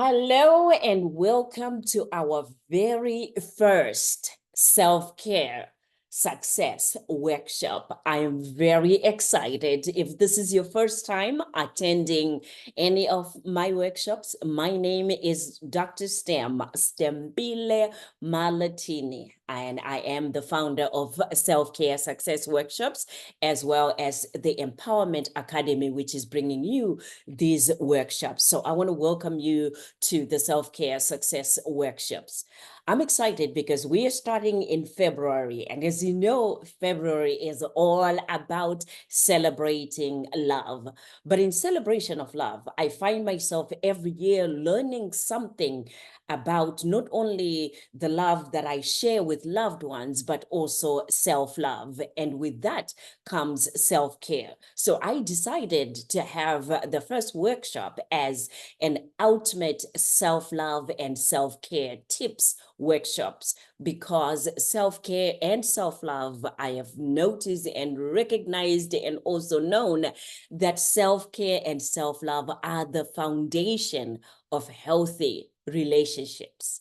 Hello and welcome to our very first self-care success workshop. I am very excited. If this is your first time attending any of my workshops, my name is Dr. Stembile Malatini, and I am the founder of Self-Care Success Workshops, as well as the Empowerment Academy, which is bringing you these workshops. So I want to welcome you to the Self-Care Success Workshops. I'm excited because we are starting in February. And as you know, February is all about celebrating love. But in celebration of love, I find myself every year learning something about not only the love that I share with loved ones, but also self-love. And with that comes self-care. So I decided to have the first workshop as an ultimate self-love and self-care tips workshops, because self-care and self-love, I have noticed and recognized and also known that self-care and self-love are the foundation of healthy relationships.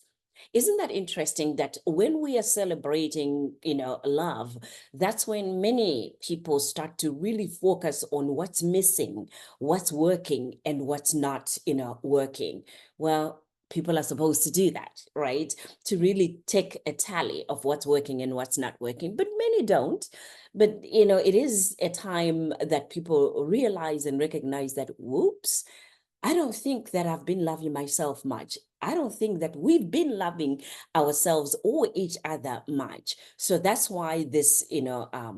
Isn't that interesting that when we are celebrating, love, that's when many people start to really focus on what's missing, what's working, and what's not, working. Well, people are supposed to do that, right? To really take a tally of what's working and what's not working, but many don't. But, it is a time that people realize and recognize that, whoops, I don't think that I've been loving myself much. I don't think that we've been loving ourselves or each other much. So that's why this,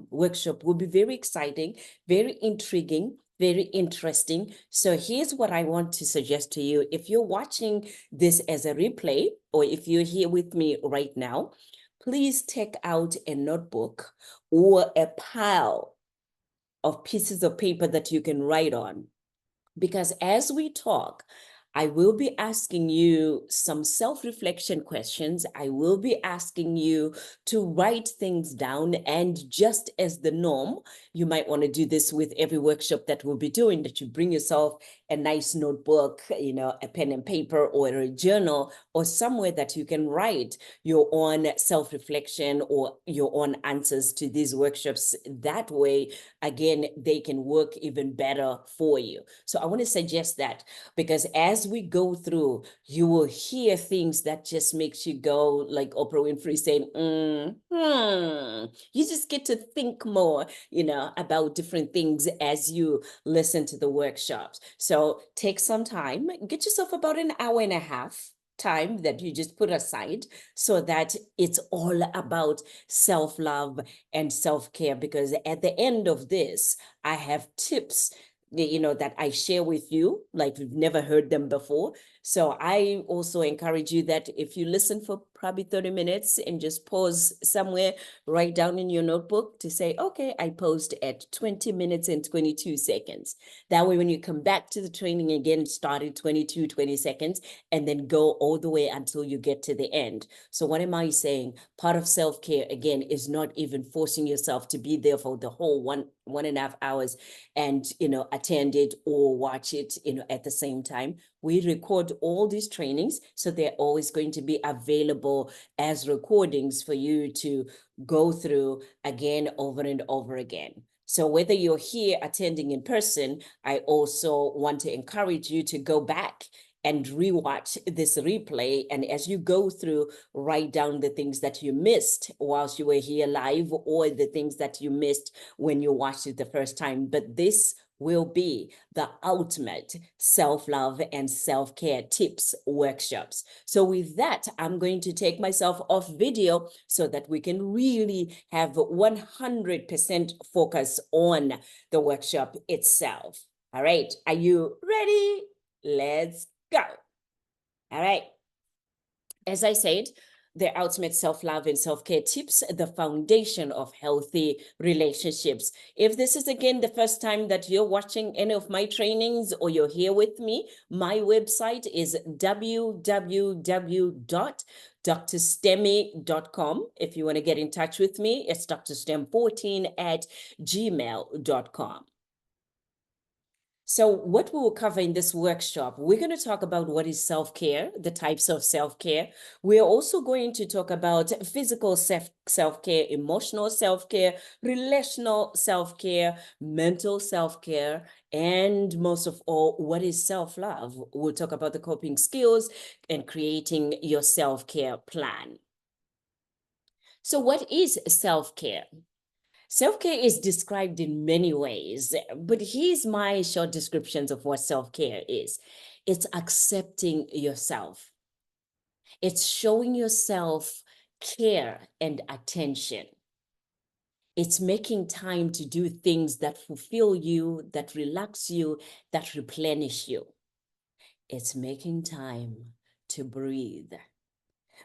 workshop will be very exciting, very intriguing, very interesting. So here's what I want to suggest to you. If you're watching this as a replay, or if you're here with me right now, please take out a notebook or a pile of pieces of paper that you can write on, because as we talk, I will be asking you some self-reflection questions. I will be asking you to write things down. And just as the norm, you might want to do this with every workshop that we'll be doing, that you bring yourself a nice notebook, a pen and paper, or a journal, or somewhere that you can write your own self-reflection or your own answers to these workshops. That way, again, they can work even better for you. So I want to suggest that, because as we go through, you will hear things that just makes you go like Oprah Winfrey saying, You just get to think more, about different things as you listen to the workshops. So take some time, get yourself about an hour and a half time that you just put aside, so that it's all about self-love and self-care. Because at the end of this, I have tips that I share with you like we've never heard them before. So I also encourage you that if you listen for probably 30 minutes and just pause somewhere, write down in your notebook to say, okay, I paused at 20 minutes and 22 seconds. That way, when you come back to the training again, start at 22, 20 seconds, and then go all the way until you get to the end. So what am I saying? Part of self-care, again, is not even forcing yourself to be there for the whole one and a half hours and, attend it or watch it, at the same time. We record all these trainings, so they're always going to be available as recordings for you to go through again, over and over again. So whether you're here attending in person, I also want to encourage you to go back and rewatch this replay. And as you go through, write down the things that you missed whilst you were here live, or the things that you missed when you watched it the first time. But this will be the ultimate self-love and self-care tips workshops. So with that, I'm going to take myself off video so that we can really have 100% focus on the workshop itself. All right, are you ready? Let's go. All right. As I said, the ultimate self-love and self-care tips, the foundation of healthy relationships. If this is again the first time that you're watching any of my trainings, or you're here with me, my website is www.drstemi.com. If you want to get in touch with me, it's drstem14@gmail.com. So, what we will cover in this workshop, we're going to talk about what is self-care, the types of self-care. We're also going to talk about physical self-care, emotional self-care, relational self-care, mental self-care, and most of all, what is self-love. We'll talk about the coping skills and creating your self-care plan. So, what is self-care? Self-care is described in many ways, but here's my short descriptions of what self-care is. It's accepting yourself. It's showing yourself care and attention. It's making time to do things that fulfill you, that relax you, that replenish you. It's making time to breathe.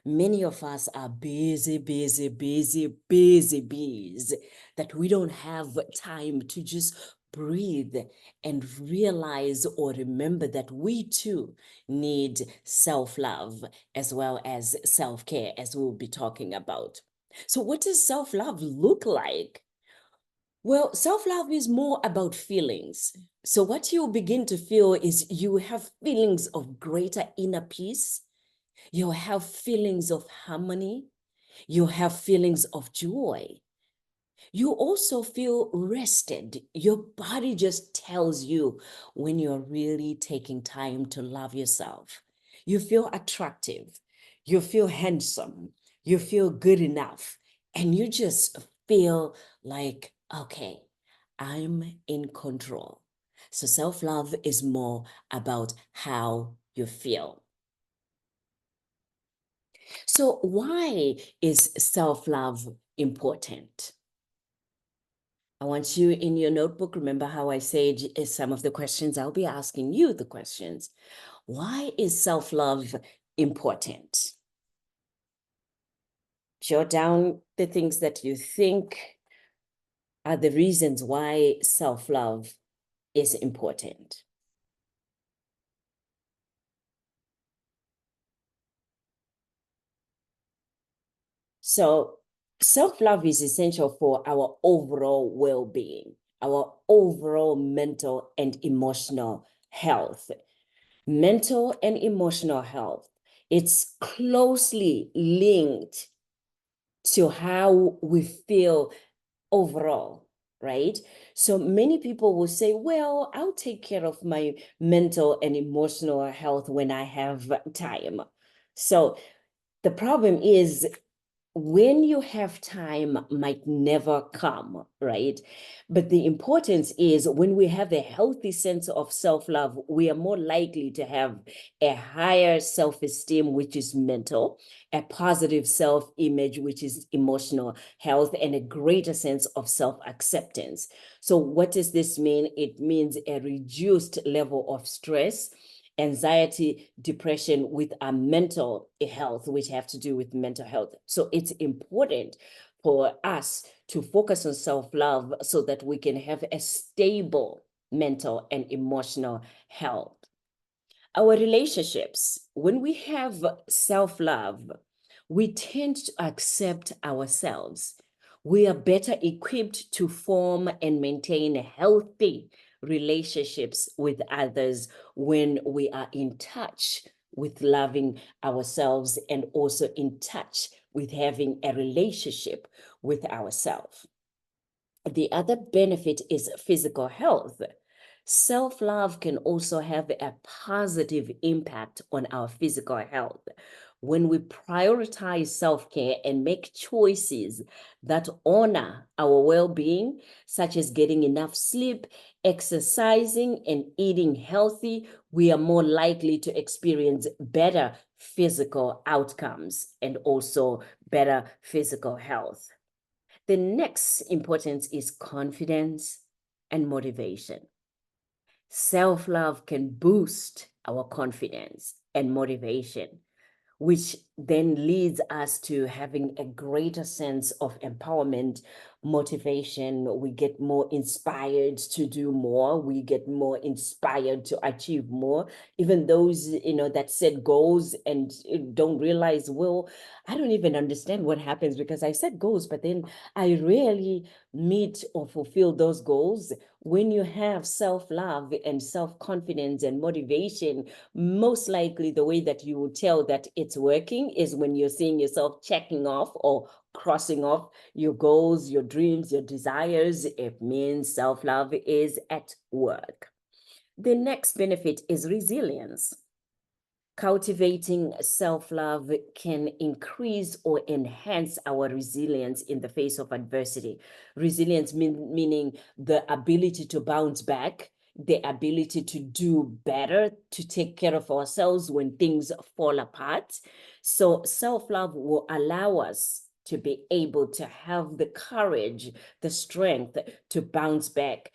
Many of us are busy, busy, busy, busy bees that we don't have time to just breathe and realize or remember that we too need self-love as well as self-care, as we'll be talking about. So, what does self-love look like? Well, self-love is more about feelings. So, what you begin to feel is you have feelings of greater inner peace. You have feelings of harmony. You have feelings of joy. You also feel rested. Your body just tells you when you're really taking time to love yourself. You feel attractive. You feel handsome. You feel good enough. And you just feel like, okay, I'm in control. So self love is more about how you feel. So, why is self love important? I want you in your notebook. Remember how I said some of the questions, I'll be asking you the questions. Why is self love important? Jot down the things that you think are the reasons why self love is important. So, self love is essential for our overall well being, our overall mental and emotional health. Mental and emotional health, it's closely linked to how we feel overall, right? So many people will say, well, I'll take care of my mental and emotional health when I have time. So the problem is when you have time might never come, right? But the importance is when we have a healthy sense of self-love, we are more likely to have a higher self-esteem, which is mental, a positive self-image, which is emotional health, and a greater sense of self-acceptance. So what does this mean? It means a reduced level of stress, anxiety, depression with our mental health, which have to do with mental health. So it's important for us to focus on self-love so that we can have a stable mental and emotional health. Our relationships, when we have self-love, we tend to accept ourselves. We are better equipped to form and maintain healthy relationships with others when we are in touch with loving ourselves and also in touch with having a relationship with ourselves. The other benefit is physical health. Self love can also have a positive impact on our physical health. When we prioritize self care and make choices that honor our well being, such as getting enough sleep, exercising, and eating healthy, we are more likely to experience better physical outcomes and also better physical health. The next importance is confidence and motivation. Self love can boost our confidence and motivation, which then leads us to having a greater sense of empowerment, motivation. We get more inspired to do more. We get more inspired to achieve more. Even those, that set goals and don't realize, well, I don't even understand what happens because I set goals, but then I rarely meet or fulfill those goals. when you have self-love and self-confidence and motivation, most likely the way that you will tell that it's working is when you're seeing yourself checking off or crossing off your goals, your dreams, your desires. It means self-love is at work. The next benefit is resilience. Cultivating self-love can increase or enhance our resilience in the face of adversity. Resilience meaning the ability to bounce back, the ability to do better, to take care of ourselves when things fall apart. So self-love will allow us to be able to have the courage, the strength to bounce back,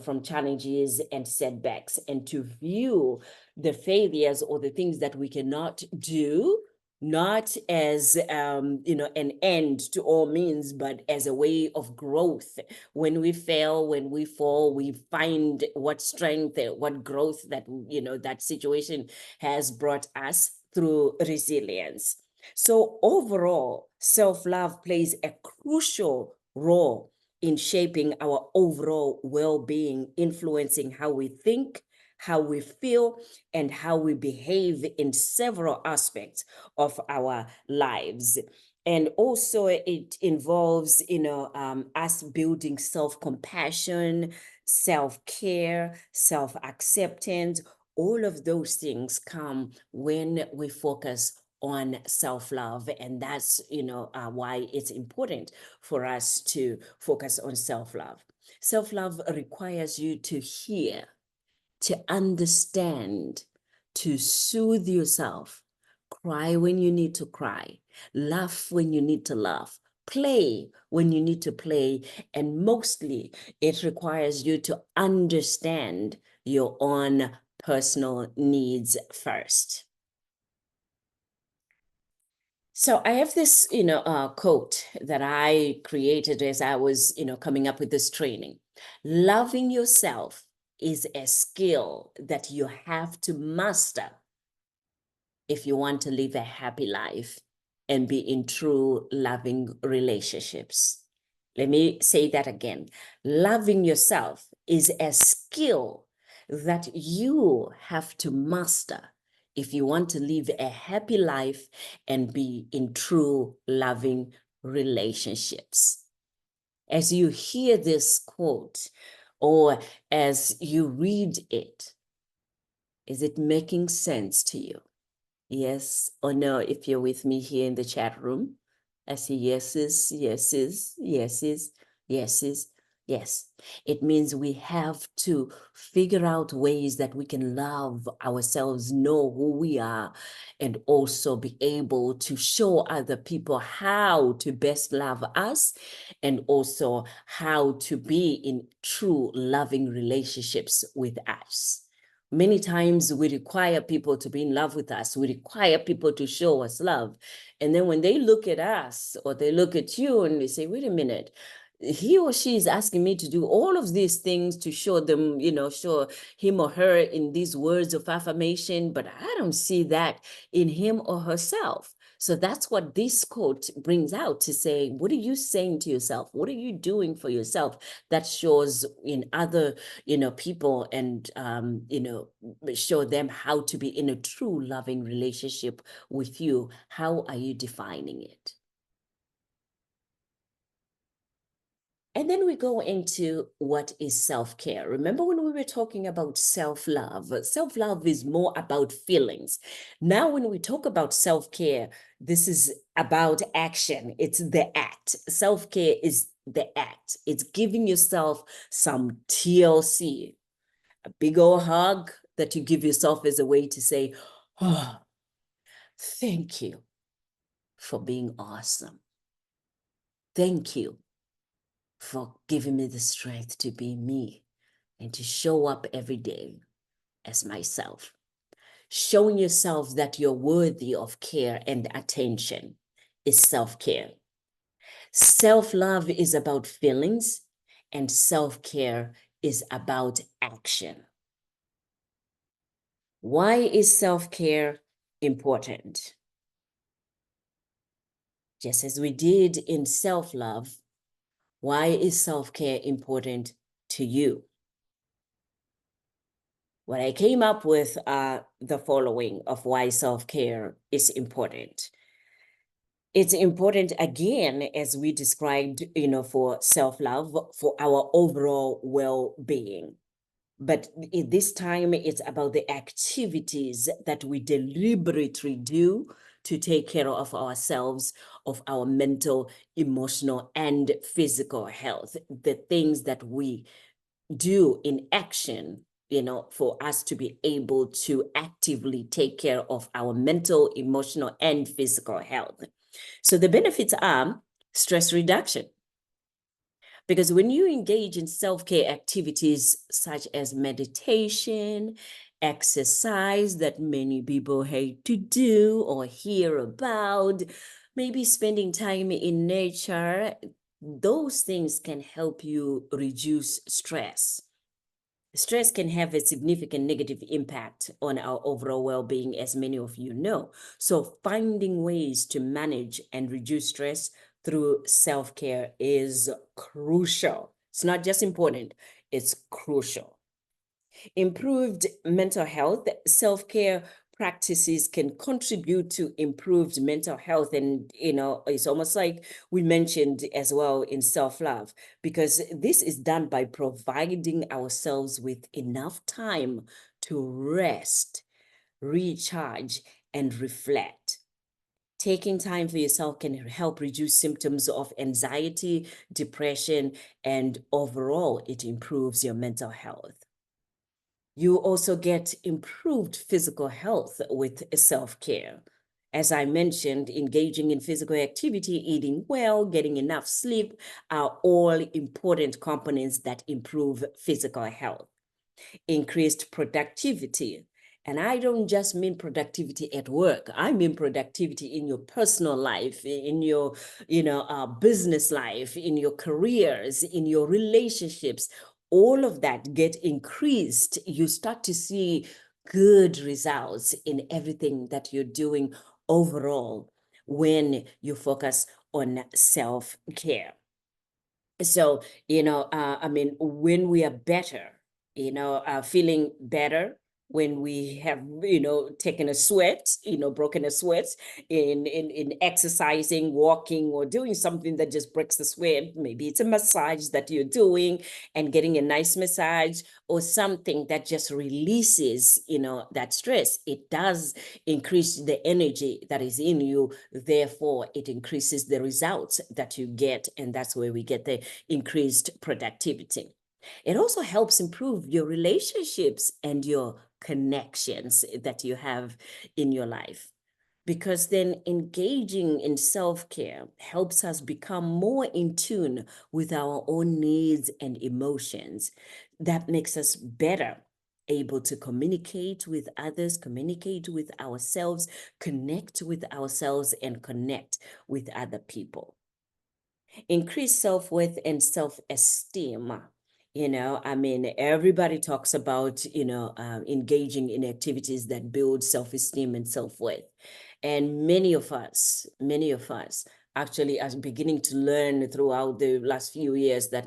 from challenges and setbacks, and to view the failures or the things that we cannot do not as an end to all means, but as a way of growth. When we fail, when we fall, we find what strength, what growth that situation has brought us through resilience. So overall, self-love plays a crucial role in shaping our overall well-being, influencing how we think, how we feel, and how we behave in several aspects of our lives. And also it involves, us building self-compassion, self-care, self-acceptance. All of those things come when we focus on self-love. And that's, why it's important for us to focus on self-love. Self-love requires you to hear, to understand, to soothe yourself, cry when you need to cry, laugh when you need to laugh, play when you need to play, and mostly it requires you to understand your own personal needs first. So I have this, quote that I created as I was, coming up with this training. Loving yourself is a skill that you have to master if you want to live a happy life and be in true loving relationships. Let me say that again. Loving yourself is a skill that you have to master if you want to live a happy life and be in true loving relationships. As you hear this quote or as you read it, is it making sense to you? Yes or no, if you're with me here in the chat room. I see yeses, yeses, yeses, yeses, yes. It means we have to figure out ways that we can love ourselves, know who we are, and also be able to show other people how to best love us, and also how to be in true loving relationships with us. Many times we require people to be in love with us. We require people to show us love. And then when they look at us or they look at you and they say, wait a minute, he or she is asking me to do all of these things to show them, show him or her in these words of affirmation, but I don't see that in him or herself. So that's what this quote brings out, to say, what are you saying to yourself? What are you doing for yourself that shows in other, people, and, show them how to be in a true loving relationship with you? How are you defining it? And then we go into what is self-care. Remember when we were talking about self-love? Self-love is more about feelings. Now, when we talk about self-care, this is about action. It's the act. Self-care is the act. It's giving yourself some TLC, a big old hug that you give yourself as a way to say, oh, thank you for being awesome. Thank you for giving me the strength to be me and to show up every day as myself. Showing yourself that you're worthy of care and attention is self-care. Self-love is about feelings, and self-care is about action. Why is self-care important? Just as we did in self-love, why is self-care important to you? Well, I came up with the following of why self-care is important. It's important, again, as we described, for self-love, for our overall well-being. But this time, it's about the activities that we deliberately do to take care of ourselves, of our mental, emotional, and physical health. The things that we do in action, for us to be able to actively take care of our mental, emotional, and physical health. So the benefits are stress reduction. Because when you engage in self-care activities such as meditation, exercise that many people hate to do or hear about, maybe spending time in nature, those things can help you reduce stress. Stress can have a significant negative impact on our overall well-being, as many of you know. So finding ways to manage and reduce stress through self-care is crucial. It's not just important, it's crucial. Improved mental health, self-care practices can contribute to improved mental health. And, it's almost like we mentioned as well in self-love, because this is done by providing ourselves with enough time to rest, recharge, and reflect. Taking time for yourself can help reduce symptoms of anxiety, depression, and overall, it improves your mental health. You also get improved physical health with self-care. As I mentioned, engaging in physical activity, eating well, getting enough sleep are all important components that improve physical health. Increased productivity. And I don't just mean productivity at work. I mean productivity in your personal life, in your, business life, in your careers, in your relationships. All of that get increased. You start to see good results in everything that you're doing overall when you focus on self-care. So, when we are better, feeling better, when we have, taken a sweat, broken a sweat in exercising, walking, or doing something that just breaks the sweat. Maybe it's a massage that you're doing and getting a nice massage, or something that just releases, that stress. It does increase the energy that is in you. Therefore, it increases the results that you get. And that's where we get the increased productivity. It also helps improve your relationships and your connections that you have in your life. Because then engaging in self-care helps us become more in tune with our own needs and emotions. That makes us better able to communicate with others, communicate with ourselves, connect with ourselves, and connect with other people. Increase self-worth and self-esteem. Everybody talks about, engaging in activities that build self-esteem and self-worth. And many of us actually are beginning to learn throughout the last few years that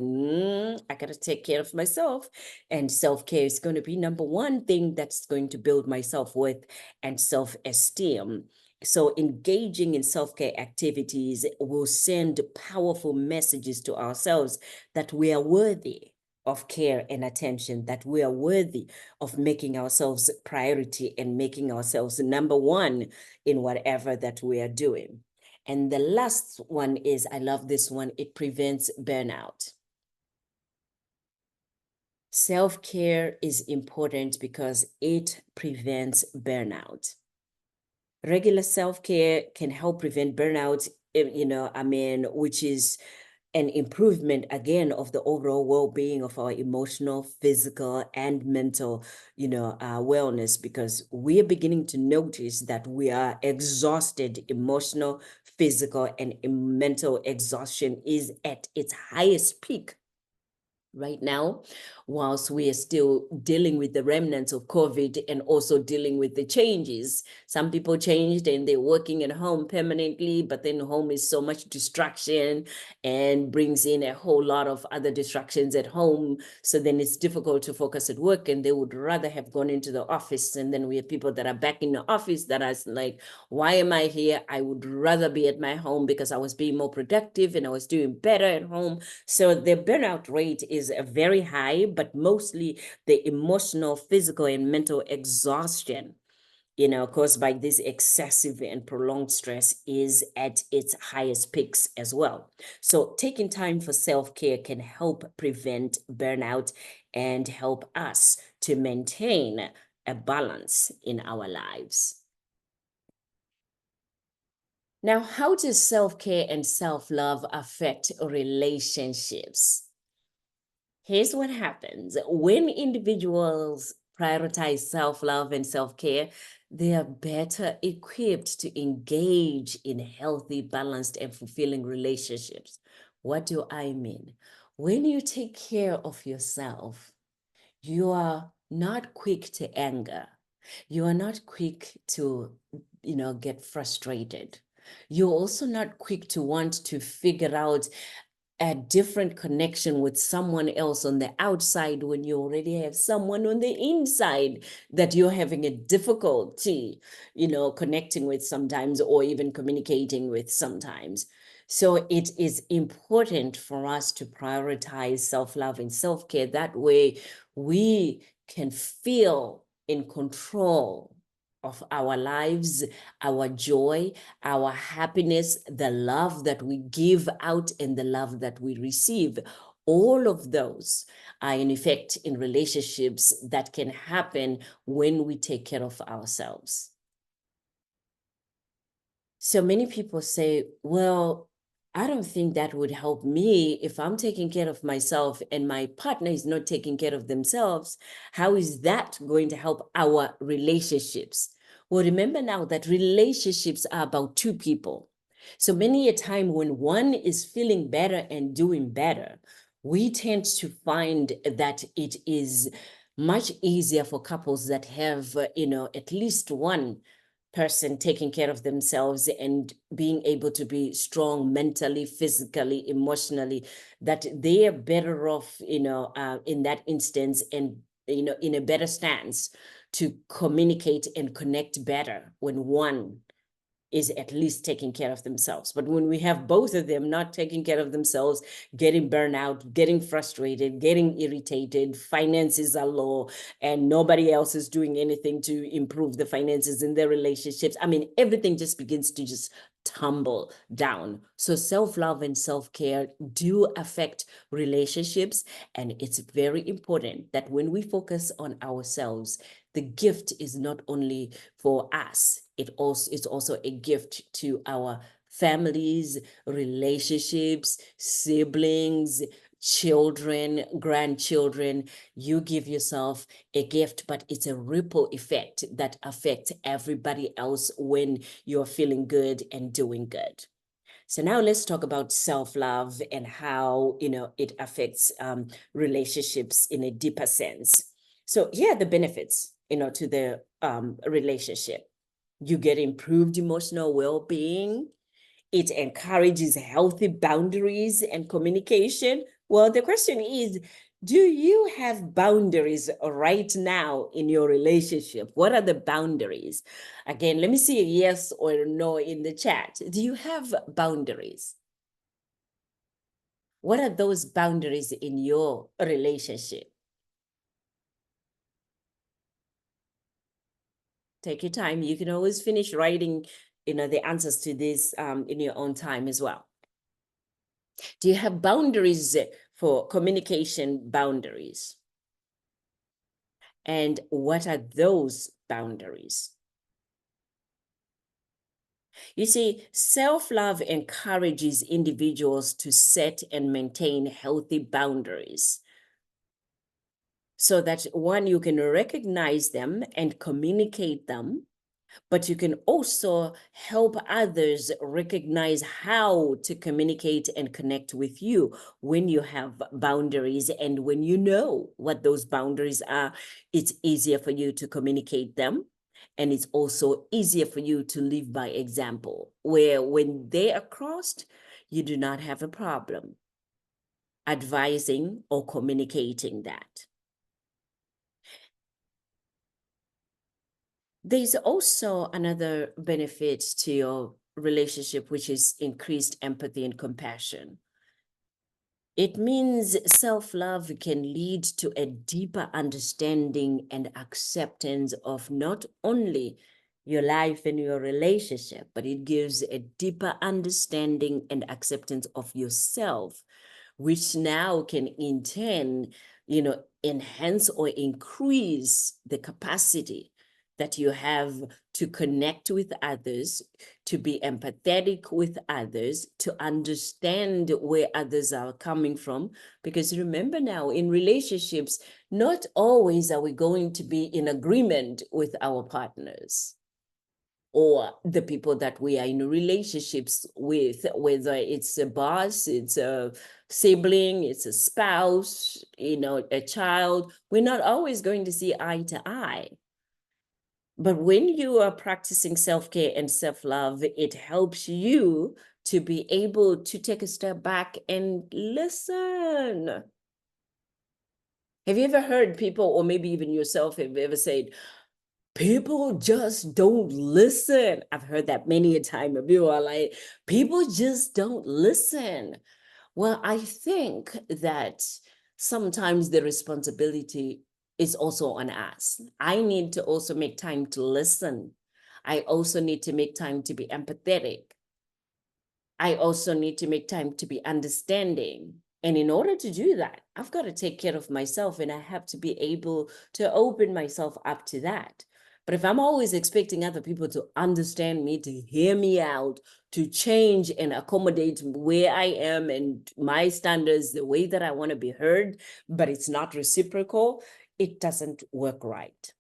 I got to take care of myself. And self-care is going to be number one thing that's going to build my self-worth and self-esteem. So engaging in self-care activities will send powerful messages to ourselves that we are worthy of care and attention, that we are worthy of making ourselves priority and making ourselves number one in whatever that we are doing. And the last one is, I love this one, it prevents burnout. Self-care is important because it prevents burnout. Regular self-care can help prevent burnout, which is an improvement, again, of the overall well-being of our emotional, physical, and mental, wellness, because we are beginning to notice that we are exhausted. Emotional, physical, and mental exhaustion is at its highest peak right now, whilst we are still dealing with the remnants of COVID and also dealing with the changes. Some people changed and they're working at home permanently, but then home is so much distraction and brings in a whole lot of other distractions at home. So then it's difficult to focus at work, and they would rather have gone into the office. And then we have people that are back in the office that are like, why am I here? I would rather be at my home because I was being more productive and I was doing better at home. So the burnout rate is very high, but mostly the emotional, physical, and mental exhaustion, caused by this excessive and prolonged stress is at its highest peaks as well. So taking time for self-care can help prevent burnout and help us to maintain a balance in our lives. Now, how does self-care and self-love affect relationships? Here's what happens when individuals prioritize self-love and self-care, they are better equipped to engage in healthy, balanced, and fulfilling relationships. What do I mean? When you take care of yourself, you are not quick to anger. You are not quick to, get frustrated. You're also not quick to want to figure out a different connection with someone else on the outside when you already have someone on the inside that you're having a difficulty, connecting with sometimes, or even communicating with sometimes. So it is important for us to prioritize self-love and self-care. That way we can feel in control of our lives, our joy, our happiness, the love that we give out, and the love that we receive. All of those are in effect in relationships that can happen when we take care of ourselves. So many people say, well, I don't think that would help me if I'm taking care of myself and my partner is not taking care of themselves. How is that going to help our relationships? Well, remember now that relationships are about two people. So many a time when one is feeling better and doing better, we tend to find that it is much easier for couples that have, at least one person taking care of themselves and being able to be strong mentally, physically, emotionally, that they are better off, in that instance, and, in a better stance to communicate and connect better when one is at least taking care of themselves. But when we have both of them not taking care of themselves, getting burnout, getting frustrated, getting irritated, finances are low, and nobody else is doing anything to improve the finances in their relationships, I mean, everything just begins to just tumble down. So self-love and self-care do affect relationships, and it's very important that when we focus on ourselves, the gift is not only for us, it's also a gift to our families, relationships, siblings, children, grandchildren. You give yourself a gift, but it's a ripple effect that affects everybody else when you're feeling good and doing good. So now let's talk about self-love and how, it affects relationships in a deeper sense. So here are the benefits, to the relationship. You get improved emotional well-being. It encourages healthy boundaries and communication. Well, the question is, do you have boundaries right now in your relationship? What are the boundaries? Again, let me see a yes or a no in the chat. Do you have boundaries? What are those boundaries in your relationship? Take your time. You can always finish writing, the answers to this in your own time as well. Do you have boundaries for communication boundaries? And what are those boundaries? You see, self-love encourages individuals to set and maintain healthy boundaries so that one, you can recognize them and communicate them, but you can also help others recognize how to communicate and connect with you when you have boundaries. And when you know what those boundaries are, it's easier for you to communicate them. And it's also easier for you to live by example, where when they are crossed, you do not have a problem advising or communicating that. There's also another benefit to your relationship, which is increased empathy and compassion. It means self-love can lead to a deeper understanding and acceptance of not only your life and your relationship, but it gives a deeper understanding and acceptance of yourself, which now can in turn, enhance or increase the capacity that you have to connect with others, to be empathetic with others, to understand where others are coming from. Because remember now, in relationships, not always are we going to be in agreement with our partners or the people that we are in relationships with, whether it's a boss, it's a sibling, it's a spouse, a child. We're not always going to see eye to eye. But when you are practicing self-care and self-love, it helps you to be able to take a step back and listen. Have you ever heard people, or maybe even yourself, have you ever said, people just don't listen? I've heard that many a time. People are like, people just don't listen. Well, I think that sometimes the responsibility is also on us. I need to also make time to listen. I also need to make time to be empathetic. I also need to make time to be understanding. And in order to do that, I've got to take care of myself, and I have to be able to open myself up to that. But if I'm always expecting other people to understand me, to hear me out, to change and accommodate where I am and my standards, the way that I want to be heard, but it's not reciprocal, it doesn't work right.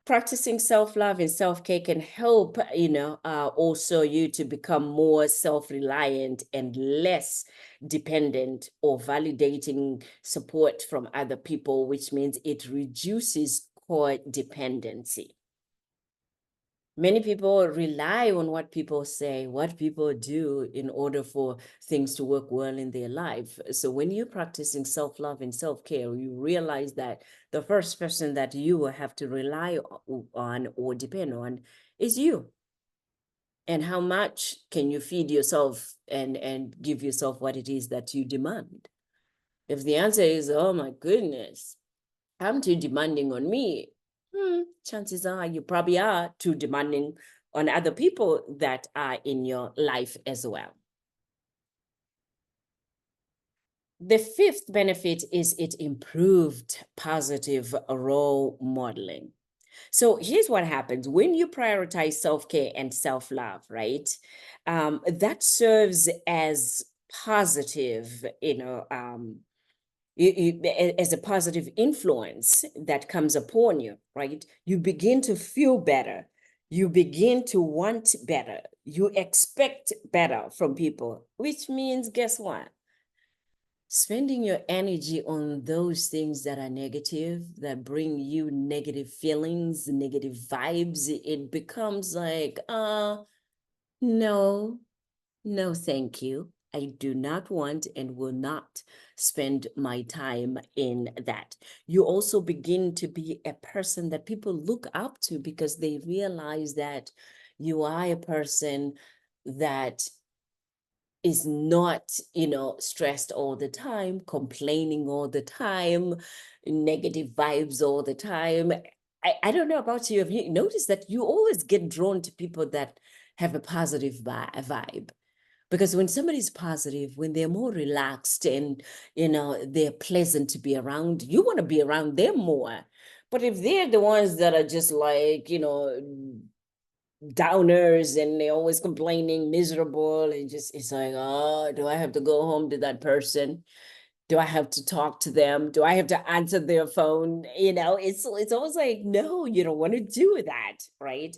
Practicing self-love and self-care can help, also you to become more self-reliant and less dependent or validating support from other people, which means it reduces codependency. Many people rely on what people say, what people do in order for things to work well in their life. So when you're practicing self-love and self-care, you realize that the first person that you will have to rely on or depend on is you. And how much can you feed yourself and give yourself what it is that you demand? If the answer is, oh my goodness, I'm too demanding on me, chances are you probably are too demanding on other people that are in your life as well. The fifth benefit is it improved positive role modeling. So here's what happens when you prioritize self-care and self-love, right? That serves as positive, as a positive influence that comes upon you, right? You begin to feel better. You begin to want better. You expect better from people, which means, guess what? Spending your energy on those things that are negative, that bring you negative feelings, negative vibes, it becomes like, no, no, thank you. I do not want and will not spend my time in that. You also begin to be a person that people look up to because they realize that you are a person that is not, stressed all the time, complaining all the time, negative vibes all the time. I don't know about you. Have you noticed that you always get drawn to people that have a positive vibe? Because when somebody's positive, when they're more relaxed and, they're pleasant to be around, you want to be around them more. But if they're the ones that are just like, downers and they're always complaining, miserable, and just, it's like, oh, do I have to go home to that person? Do I have to talk to them? Do I have to answer their phone? It's almost like, no, you don't want to do that, right?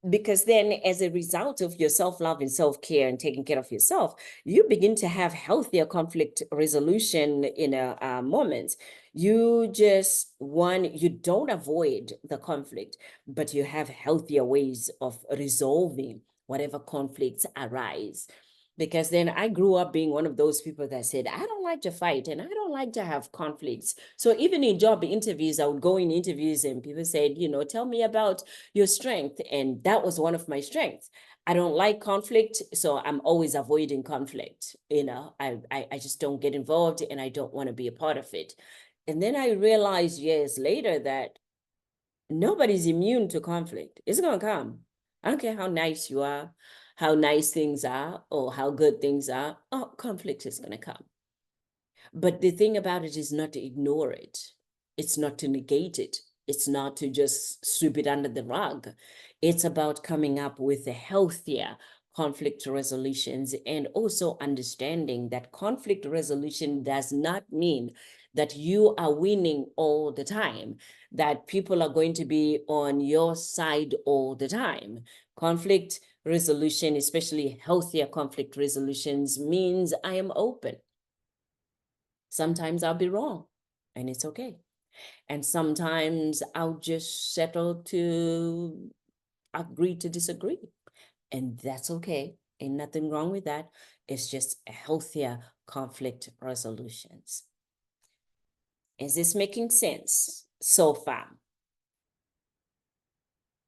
Because then as a result of your self-love and self-care and taking care of yourself, you begin to have healthier conflict resolution in a moment. You don't avoid the conflict, but you have healthier ways of resolving whatever conflicts arise. Because then I grew up being one of those people that said, I don't like to fight and I don't like to have conflicts. So even in job interviews, I would go in interviews and people said, tell me about your strength. And that was one of my strengths. I don't like conflict, so I'm always avoiding conflict. I just don't get involved and I don't want to be a part of it. And then I realized years later that nobody's immune to conflict. It's going to come. I don't care how nice you are, how nice things are, or how good things are. Oh, conflict is going to come. But the thing about it is not to ignore it. It's not to negate it. It's not to just sweep it under the rug. It's about coming up with a healthier conflict resolutions and also understanding that conflict resolution does not mean that you are winning all the time, that people are going to be on your side all the time. Conflict resolution, especially healthier conflict resolutions, means I am open. Sometimes I'll be wrong, and it's okay. And sometimes I'll just settle to agree to disagree, and that's okay. Ain't nothing wrong with that. It's just a healthier conflict resolutions. Is this making sense so far?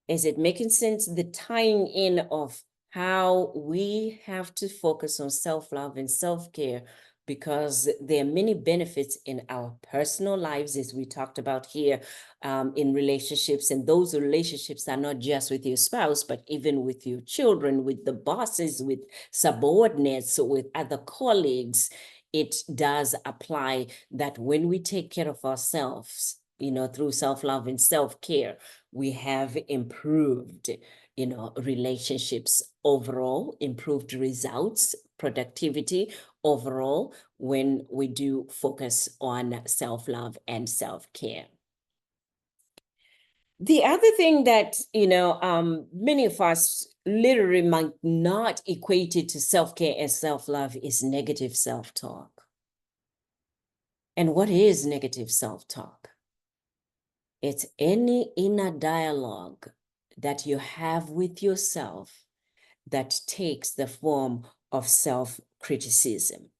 Is it making sense? The tying in of how we have to focus on self-love and self-care, because there are many benefits in our personal lives, as we talked about here, in relationships. And those relationships are not just with your spouse, but even with your children, with the bosses, with subordinates, with other colleagues. It does apply that when we take care of ourselves, through self-love and self-care, we have improved, relationships overall, improved results, productivity overall, when we do focus on self-love and self-care. The other thing that, many of us literally might not equate it to self-care and self-love is negative self-talk. And what is negative self-talk? It's any inner dialogue that you have with yourself that takes the form of self-criticism.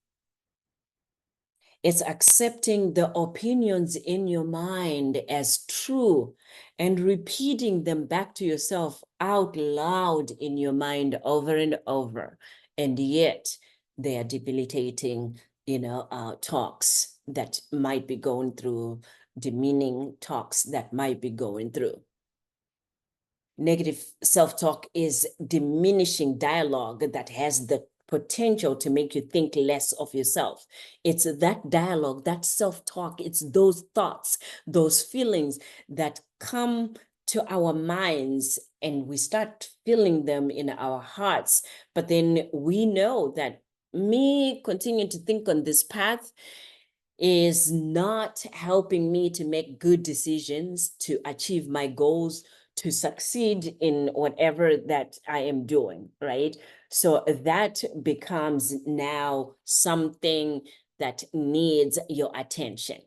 It's accepting the opinions in your mind as true and repeating them back to yourself out loud in your mind over and over. And yet they are debilitating, talks that might be going through, demeaning talks that might be going through. Negative self-talk is diminishing dialogue that has the potential to make you think less of yourself. It's that dialogue, that self-talk, it's those thoughts, those feelings that come to our minds and we start feeling them in our hearts. But then we know that me continuing to think on this path is not helping me to make good decisions, to achieve my goals, to succeed in whatever that I am doing, right? So that becomes now something that needs your attention.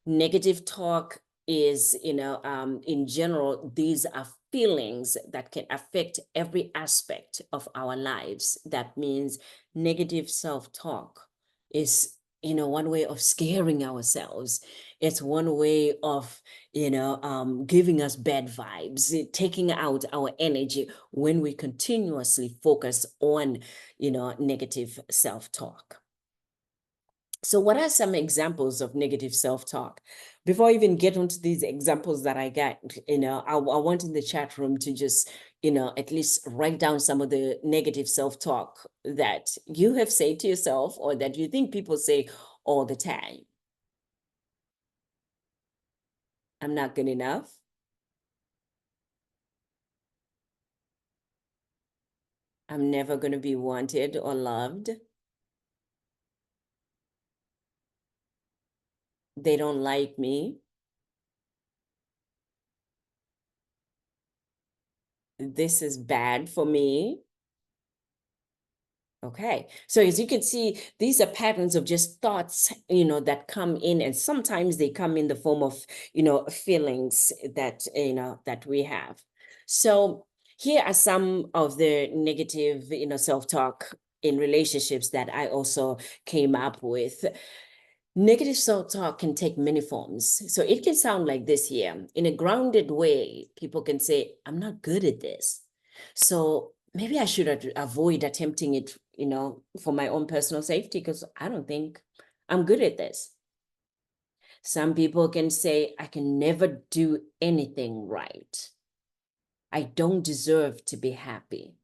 Negative talk is, in general, these are feelings that can affect every aspect of our lives. That means negative self-talk is, one way of scaring ourselves. It's one way of, giving us bad vibes, taking out our energy when we continuously focus on, negative self-talk. So what are some examples of negative self-talk? Before I even get onto these examples that I got, I want in the chat room to just, at least write down some of the negative self-talk that you have said to yourself or that you think people say all the time. I'm not good enough. I'm never going to be wanted or loved. They don't like me. This is bad for me. Okay. So as you can see, these are patterns of just thoughts, that come in, and sometimes they come in the form of, feelings that, that we have. So here are some of the negative, self-talk in relationships that I also came up with. Negative self-talk can take many forms. So it can sound like this here. In a grounded way, people can say, I'm not good at this. So maybe I should avoid attempting it, for my own personal safety, because I don't think I'm good at this. Some people can say, I can never do anything right. I don't deserve to be happy.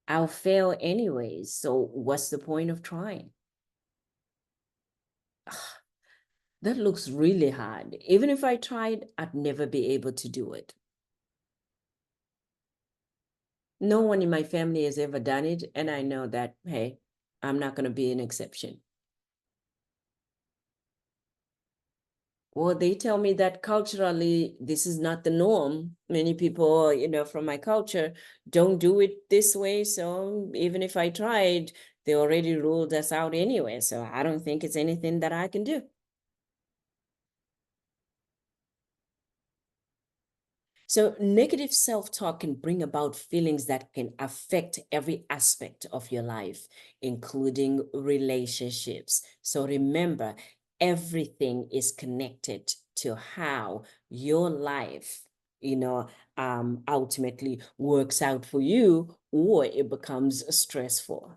I'll fail anyways. So what's the point of trying? That looks really hard. Even if I tried, I'd never be able to do it. No one in my family has ever done it, and I know that, hey, I'm not going to be an exception. Well, they tell me that culturally, this is not the norm. Many people, from my culture don't do it this way. So even if I tried, they already ruled us out anyway. So I don't think it's anything that I can do. So negative self-talk can bring about feelings that can affect every aspect of your life, including relationships. So remember, everything is connected to how your life, ultimately works out for you, or it becomes stressful,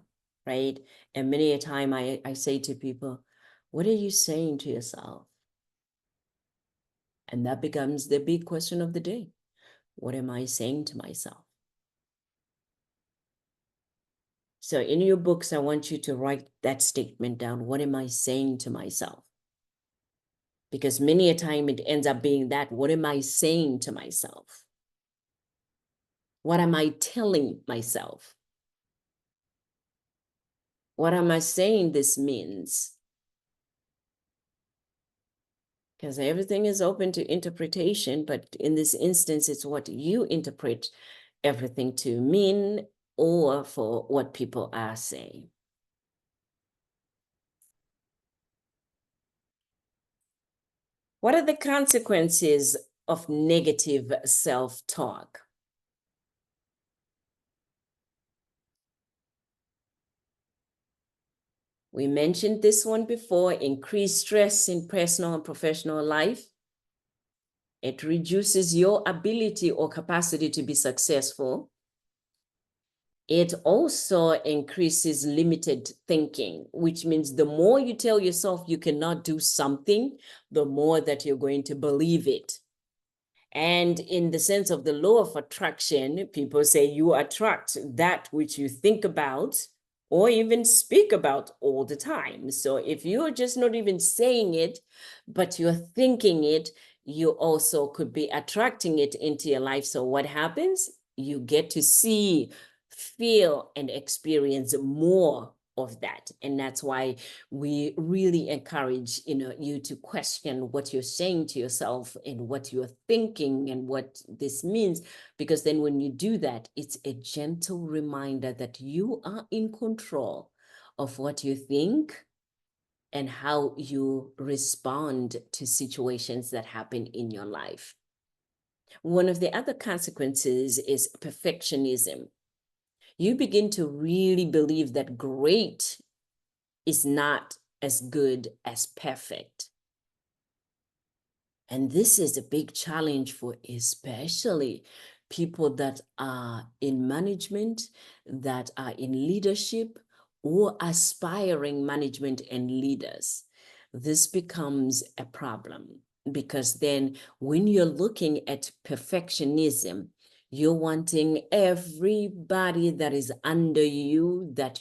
right? And many a time I say to people, what are you saying to yourself? And that becomes the big question of the day. What am I saying to myself? So in your books, I want you to write that statement down. What am I saying to myself? Because many a time it ends up being that. What am I saying to myself? What am I telling myself? What am I saying this means? Because everything is open to interpretation, but in this instance, it's what you interpret everything to mean, or for what people are saying. What are the consequences of negative self-talk? We mentioned this one before: increased stress in personal and professional life. It reduces your ability or capacity to be successful. It also increases limited thinking, which means the more you tell yourself you cannot do something, the more that you're going to believe it. And in the sense of the law of attraction, people say you attract that which you think about or even speak about all the time. So if you're just not even saying it, but you're thinking it, you also could be attracting it into your life. So what happens? You get to see, feel, and experience more of that. And that's why we really encourage you to question what you're saying to yourself and what you're thinking and what this means, because then when you do that, it's a gentle reminder that you are in control of what you think and how you respond to situations that happen in your life. One of the other consequences is perfectionism. You begin to really believe that great is not as good as perfect. And this is a big challenge for especially people that are in management, that are in leadership, or aspiring management and leaders. This becomes a problem, because then when you're looking at perfectionism, you're wanting everybody that is under you, that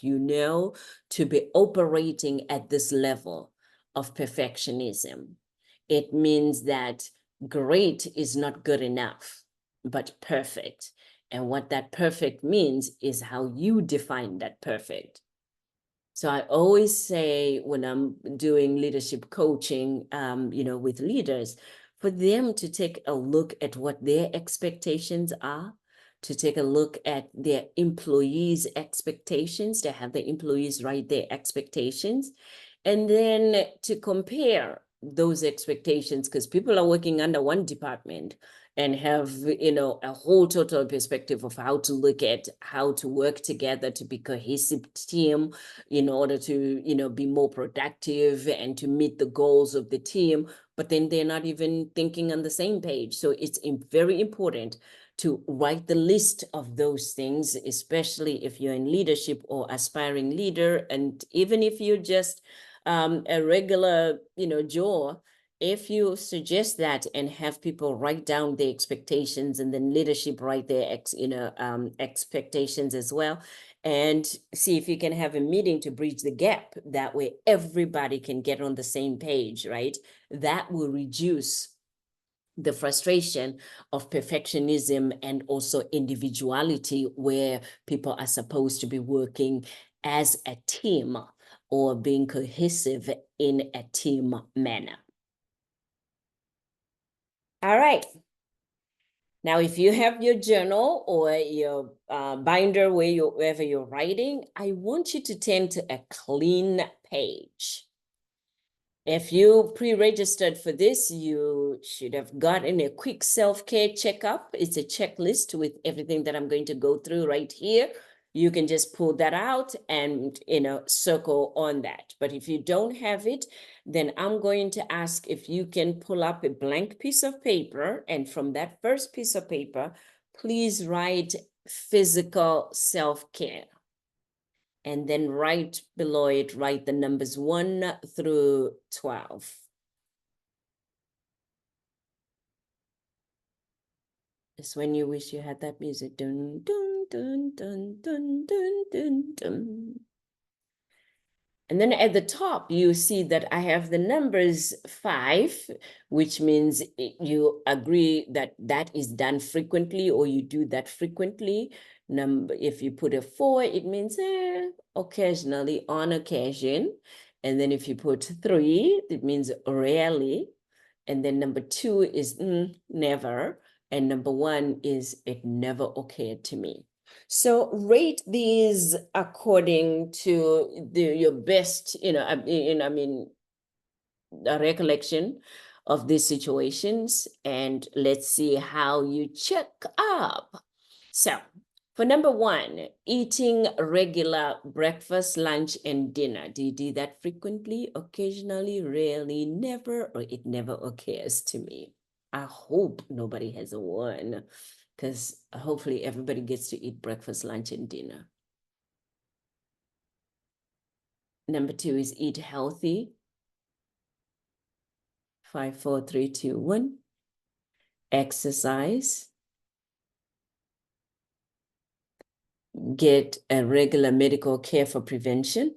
to be operating at this level of perfectionism. It means that great is not good enough, but perfect. And what that perfect means is how you define that perfect. So I always say when I'm doing leadership coaching, with leaders, for them to take a look at what their expectations are, to take a look at their employees' expectations, to have the employees write their expectations, and then to compare those expectations, because people are working under one department and have, a whole total perspective of how to look at how to work together to be cohesive team in order to, be more productive and to meet the goals of the team, but then they're not even thinking on the same page. So it's very important to write the list of those things, especially if you're in leadership or aspiring leader. And even if you're just a regular, Joe, if you suggest that and have people write down their expectations and then leadership write their expectations as well, and see if you can have a meeting to bridge the gap. That way everybody can get on the same page, right? That will reduce the frustration of perfectionism and also individuality, where people are supposed to be working as a team or being cohesive in a team manner. All right. Now, if you have your journal or your binder wherever you're writing, I want you to turn to a clean page. If you pre-registered for this, you should have gotten a quick self-care checkup. It's a checklist with everything that I'm going to go through right here. You can just pull that out and, circle on that. But if you don't have it, then I'm going to ask if you can pull up a blank piece of paper. And from that first piece of paper, please write physical self-care. And then right below it, write the numbers 1 through 12. It's when you wish you had that music. Dun, dun, dun, dun, dun, dun, dun, dun. And then at the top, you see that I have the numbers 5, which means you agree that that is done frequently, or you do that frequently. If you put a 4, it means occasionally, on occasion. And then if you put 3, it means rarely. And then number 2 is never. And number 1 is it never occurred to me. So rate these according to your best, a recollection of these situations, and let's see how you check up. So for number 1, eating regular breakfast, lunch, and dinner. Do you do that frequently, occasionally, rarely, never, or it never occurs to me? I hope nobody has a 1, because hopefully everybody gets to eat breakfast, lunch, and dinner. Number 2 is eat healthy. 5, 4, 3, 2, 1. Exercise. Get a regular medical care for prevention.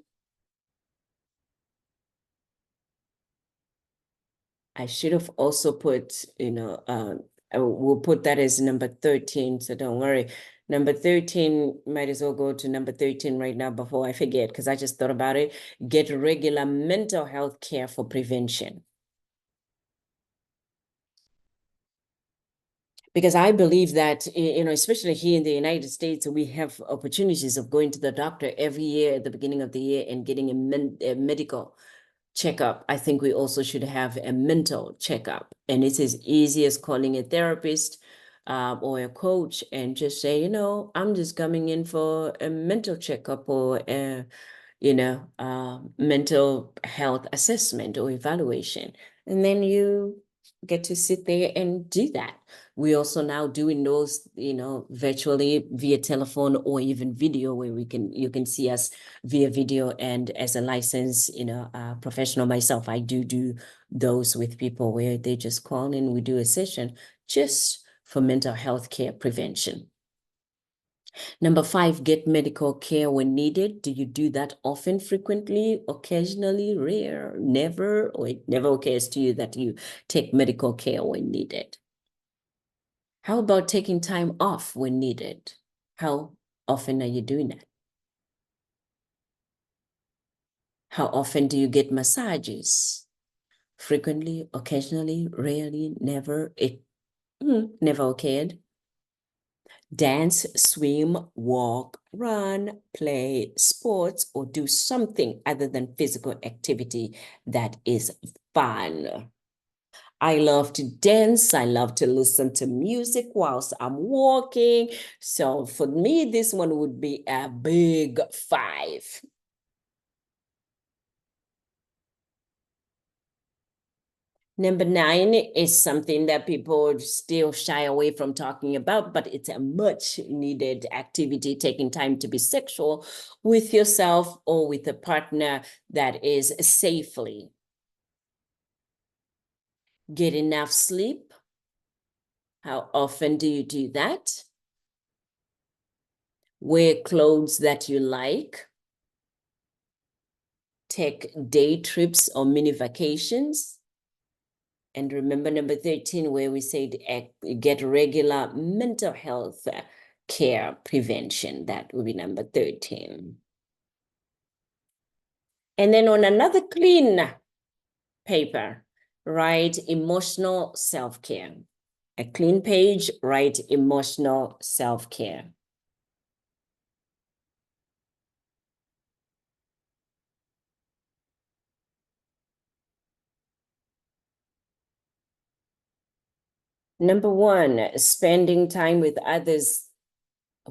I should have also put, we'll put that as number 13, so don't worry. Number 13, might as well go to number 13 right now before I forget, because I just thought about it. Get regular mental health care for prevention. Because I believe that, especially here in the United States, we have opportunities of going to the doctor every year at the beginning of the year and getting a medical checkup. I think we also should have a mental checkup. And it's as easy as calling a therapist or a coach and just say, I'm just coming in for a mental checkup or a, mental health assessment or evaluation. And then you get to sit there and do that. We also now doing those, virtually via telephone or even video, where you can see us via video. And as a licensed, professional myself, I do those with people where they just call in, we do a session just for mental health care prevention. Number 5, get medical care when needed. Do you do that often, frequently, occasionally, rare, never, or it never occurs to you that you take medical care when needed? How about taking time off when needed? How often are you doing that? How often do you get massages? Frequently, occasionally, rarely, never, never occurred. Dance, swim, walk, run, play sports, or do something other than physical activity that is fun. I love to dance. I love to listen to music whilst I'm walking. So for me, this one would be a big 5. Number 9 is something that people still shy away from talking about, but it's a much needed activity, taking time to be sexual with yourself or with a partner that is safely. Get enough sleep. How often do you do that? Wear clothes that you like. Take day trips or mini vacations. And remember number 13, where we said get regular mental health care prevention. That would be number 13. And then on another clean paper, write emotional self-care. A clean page, write emotional self-care. Number 1, spending time with others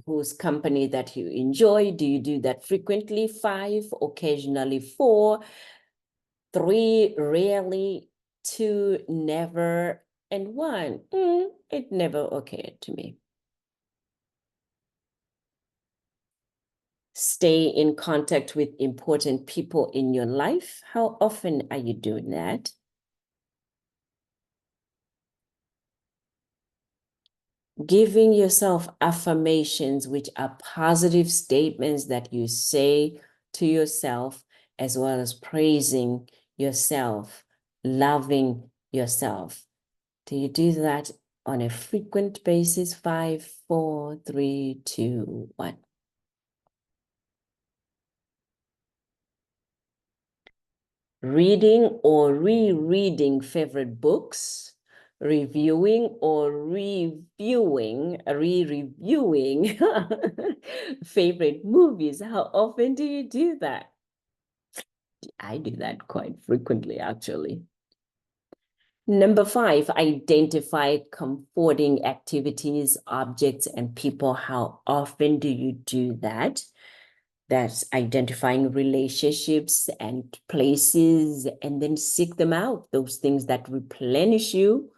whose company that you enjoy. Do you do that frequently? 5, occasionally. 4, 3, rarely. 2, never. And 1, it never occurred to me. Stay in contact with important people in your life. How often are you doing that? Giving yourself affirmations, which are positive statements that you say to yourself, as well as praising yourself, loving yourself. Do you do that on a frequent basis? 5, 4, 3, 2, 1. Reading or rereading favorite books, reviewing or re-reviewing favorite movies. How often do you do that? I do that quite frequently, actually. Number 5, identify comforting activities, objects, and people. How often do you do that? That's identifying relationships and places, and then seek them out. Those things that replenish you,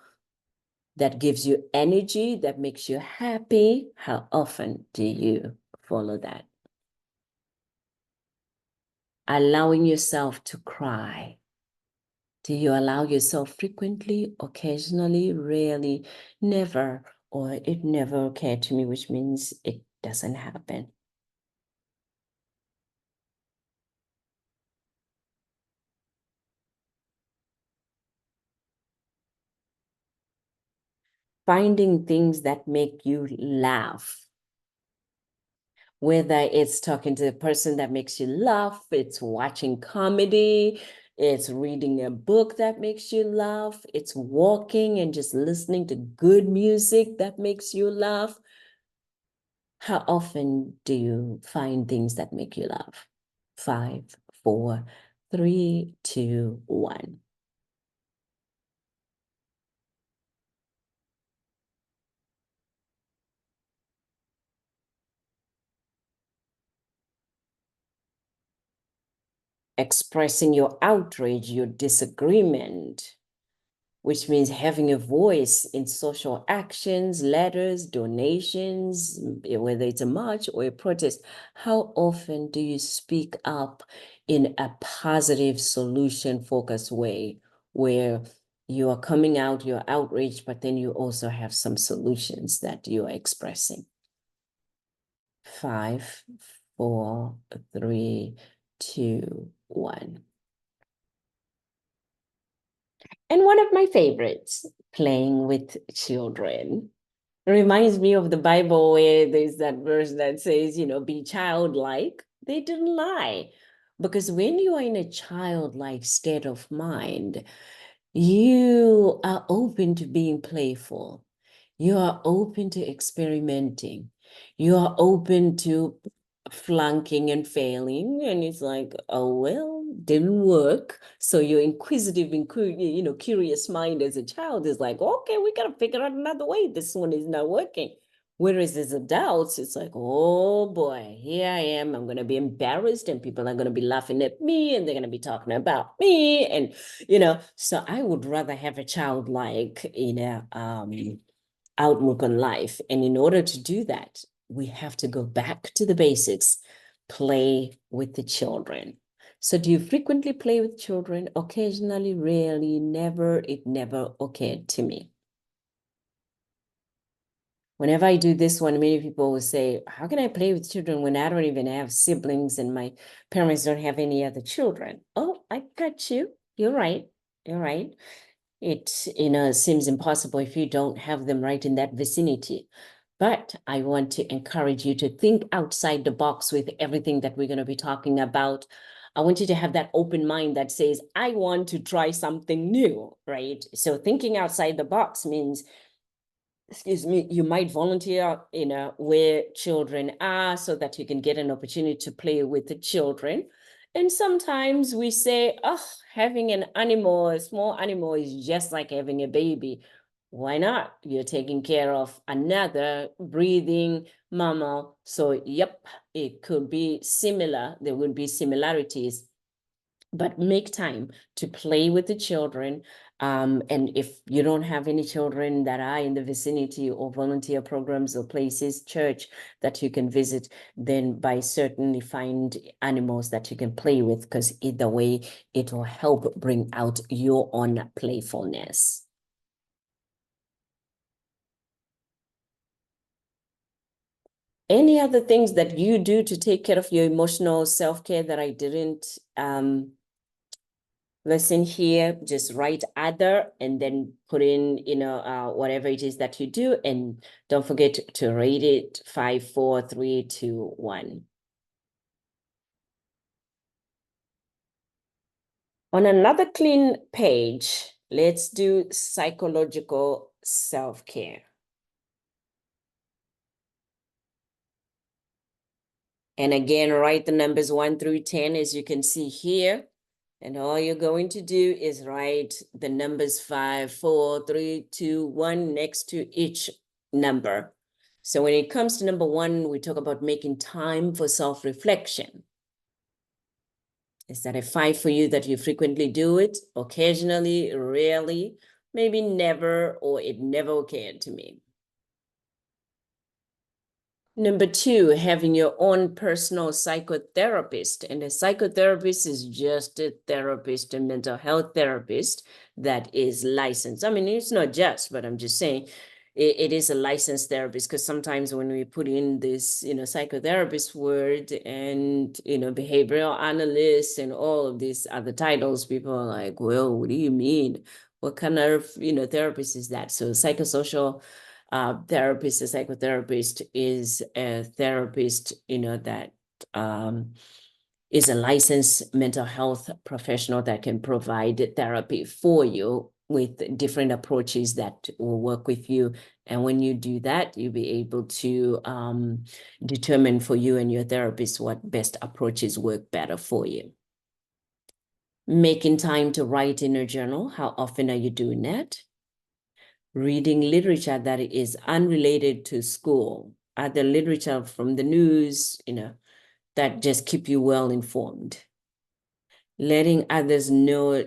that gives you energy, that makes you happy. How often do you follow that? Allowing yourself to cry. Do you allow yourself frequently, occasionally, rarely, never, or it never occurred to me, which means it doesn't happen? Finding things that make you laugh, whether it's talking to a person that makes you laugh, it's watching comedy, it's reading a book that makes you laugh, it's walking and just listening to good music that makes you laugh. How often do you find things that make you laugh? 5, 4, 3, 2, 1. Expressing your outrage, your disagreement, which means having a voice in social actions, letters, donations, whether it's a march or a protest. How often do you speak up in a positive, solution-focused way where you are coming out, you're outraged, but then you also have some solutions that you are expressing? 5, 4, 3, 2, 1. And one of my favorites, playing with children. It reminds me of the Bible where there's that verse that says, be childlike. They didn't lie. Because when you are in a childlike state of mind, you are open to being playful. You are open to experimenting. You are open to flunking and failing. And it's like, oh, well, didn't work. So your inquisitive, curious mind as a child is like, okay, we got to figure out another way. This one is not working. Whereas as adults, it's like, oh boy, here I am. I'm going to be embarrassed and people are going to be laughing at me and they're going to be talking about me. And, so I would rather have a childlike, outlook on life. And in order to do that, we have to go back to the basics, play with the children. So do you frequently play with children? Occasionally, rarely, never, it never occurred to me. Whenever I do this one, many people will say, how can I play with children when I don't even have siblings and my parents don't have any other children? Oh, I got you. You're right. You're right. It, seems impossible if you don't have them right in that vicinity. But I want to encourage you to think outside the box with everything that we're going to be talking about. I want you to have that open mind that says, I want to try something new, right? So thinking outside the box means, excuse me, you might volunteer, where children are so that you can get an opportunity to play with the children. And sometimes we say, oh, having an animal, a small animal, is just like having a baby. Why not? You're taking care of another breathing mammal. So, yep, it could be similar. There would be similarities, but make time to play with the children. And if you don't have any children that are in the vicinity or volunteer programs or places, church that you can visit, then by certainly find animals that you can play with, because either way, it will help bring out your own playfulness. Any other things that you do to take care of your emotional self-care that I didn't listen here, just write other and then put in, whatever it is that you do. And don't forget to rate it 5, 4, 3, 2, 1. On another clean page, let's do psychological self-care. And again, write the numbers 1 through 10, as you can see here. And all you're going to do is write the numbers 5, 4, 3, 2, 1 next to each number. So when it comes to number 1, we talk about making time for self-reflection. Is that a 5 for you that you frequently do it? Occasionally, rarely, maybe never, or it never occurred to me. Number 2, having your own personal psychotherapist. And a psychotherapist is just a therapist, a mental health therapist that is licensed. I mean, it's not just, but I'm just saying it is a licensed therapist, because sometimes when we put in this, psychotherapist word and, behavioral analyst and all of these other titles, people are like, well, what do you mean? What kind of, therapist is that? So psychosocial therapist, a psychotherapist is a therapist, that is a licensed mental health professional that can provide therapy for you with different approaches that will work with you. And when you do that, you'll be able to determine for you and your therapist what best approaches work better for you. Making time to write in a journal. How often are you doing that? Reading literature that is unrelated to school, other literature from the news, that just keep you well informed. Letting others know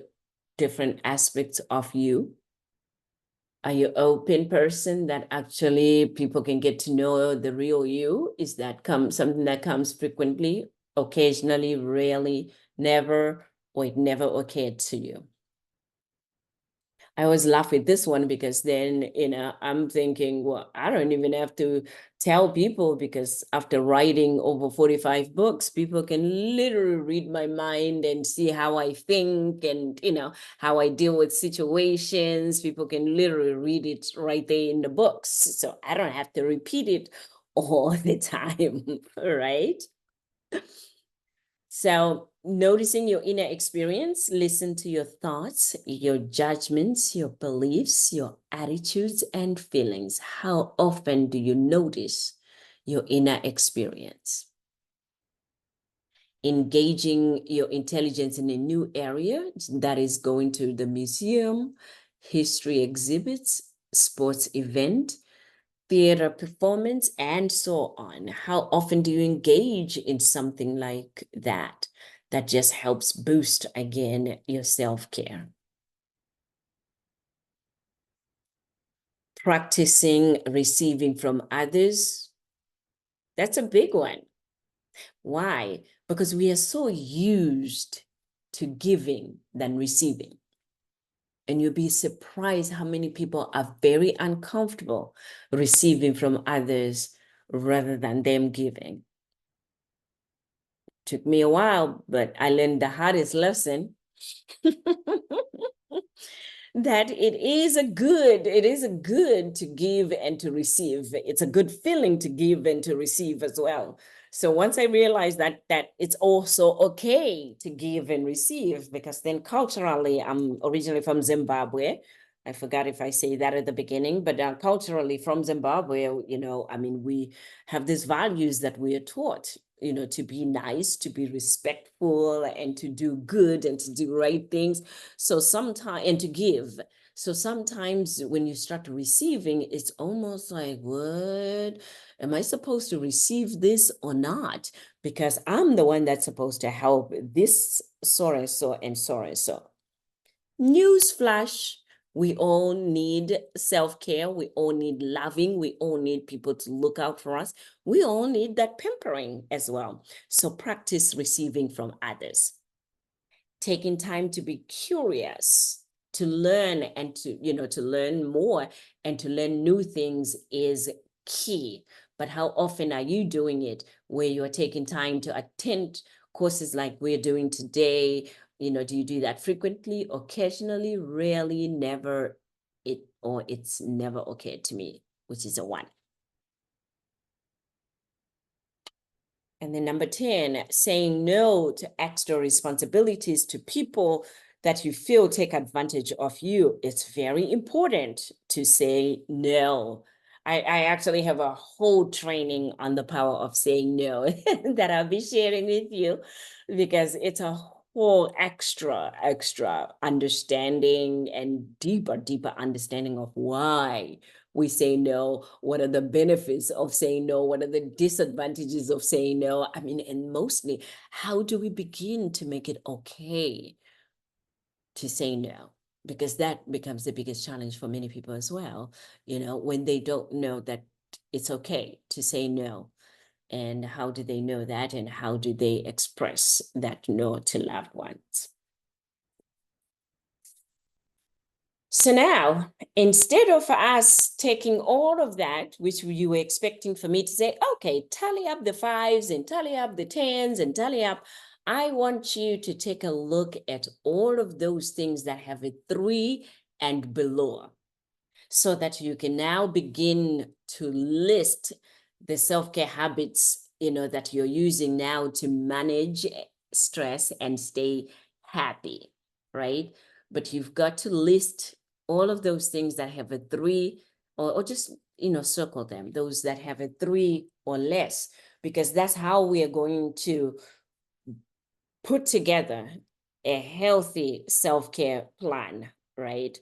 different aspects of you. Are you an open person that actually people can get to know the real you? Is that something that comes frequently, occasionally, rarely, never, or it never occurred to you? I always laugh with this one because then, I'm thinking, well, I don't even have to tell people, because after writing over 45 books, people can literally read my mind and see how I think and, how I deal with situations. People can literally read it right there in the books. So I don't have to repeat it all the time, right? So, noticing your inner experience, listen to your thoughts, your judgments, your beliefs, your attitudes, and feelings. How often do you notice your inner experience? Engaging your intelligence in a new area, that is going to the museum, history exhibits, sports event, theater performance, and so on. How often do you engage in something like that? That just helps boost again your self-care. Practicing receiving from others, that's a big one. Why? Because we are so used to giving than receiving. And you'll be surprised how many people are very uncomfortable receiving from others rather than them giving. Took me a while, but I learned the hardest lesson. That it is a good to give and to receive. It's a good feeling to give and to receive as well. So once I realized that it's also okay to give and receive, because then culturally, I'm originally from Zimbabwe. I forgot if I say that at the beginning, but culturally from Zimbabwe, I mean, we have these values that we are taught, to be nice, to be respectful, and to do good and to do right things. So sometimes, and to give. So sometimes when you start receiving, it's almost like, what? Am I supposed to receive this or not? Because I'm the one that's supposed to help this so and so and so and so. Newsflash, we all need self-care. We all need loving. We all need people to look out for us. We all need that pampering as well. So practice receiving from others. Taking time to be curious, to learn and to learn more and to learn new things is key. But how often are you doing it where you're taking time to attend courses like we're doing today? Do you do that frequently, occasionally, rarely, never, or it's never okay to me, which is a 1. And then number 10, saying no to extra responsibilities to people that you feel take advantage of you. It's very important to say no. I actually have a whole training on the power of saying no that I'll be sharing with you, because it's a whole extra understanding and deeper understanding of why we say no. What are the benefits of saying no? What are the disadvantages of saying no? I mean, and mostly, how do we begin to make it okay to say no? Because that becomes the biggest challenge for many people as well, when they don't know that it's okay to say no. And how do they know that? And how do they express that no to loved ones? So now, instead of us taking all of that, which you were expecting for me to say, okay, tally up the 5s and tally up the 10s and tally up, I want you to take a look at all of those things that have a 3 and below, so that you can now begin to list the self-care habits, that you're using now to manage stress and stay happy, right? But you've got to list all of those things that have a 3, or just, circle them, those that have a 3 or less, because that's how we are going to put together a healthy self-care plan, right?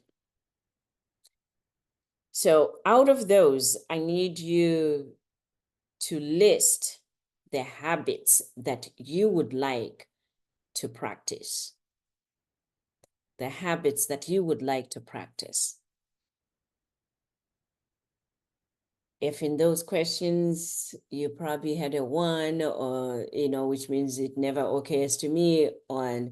So out of those, I need you to list the habits that you would like to practice. The habits that you would like to practice. If in those questions you probably had a 1, or, which means it never occurs to me, on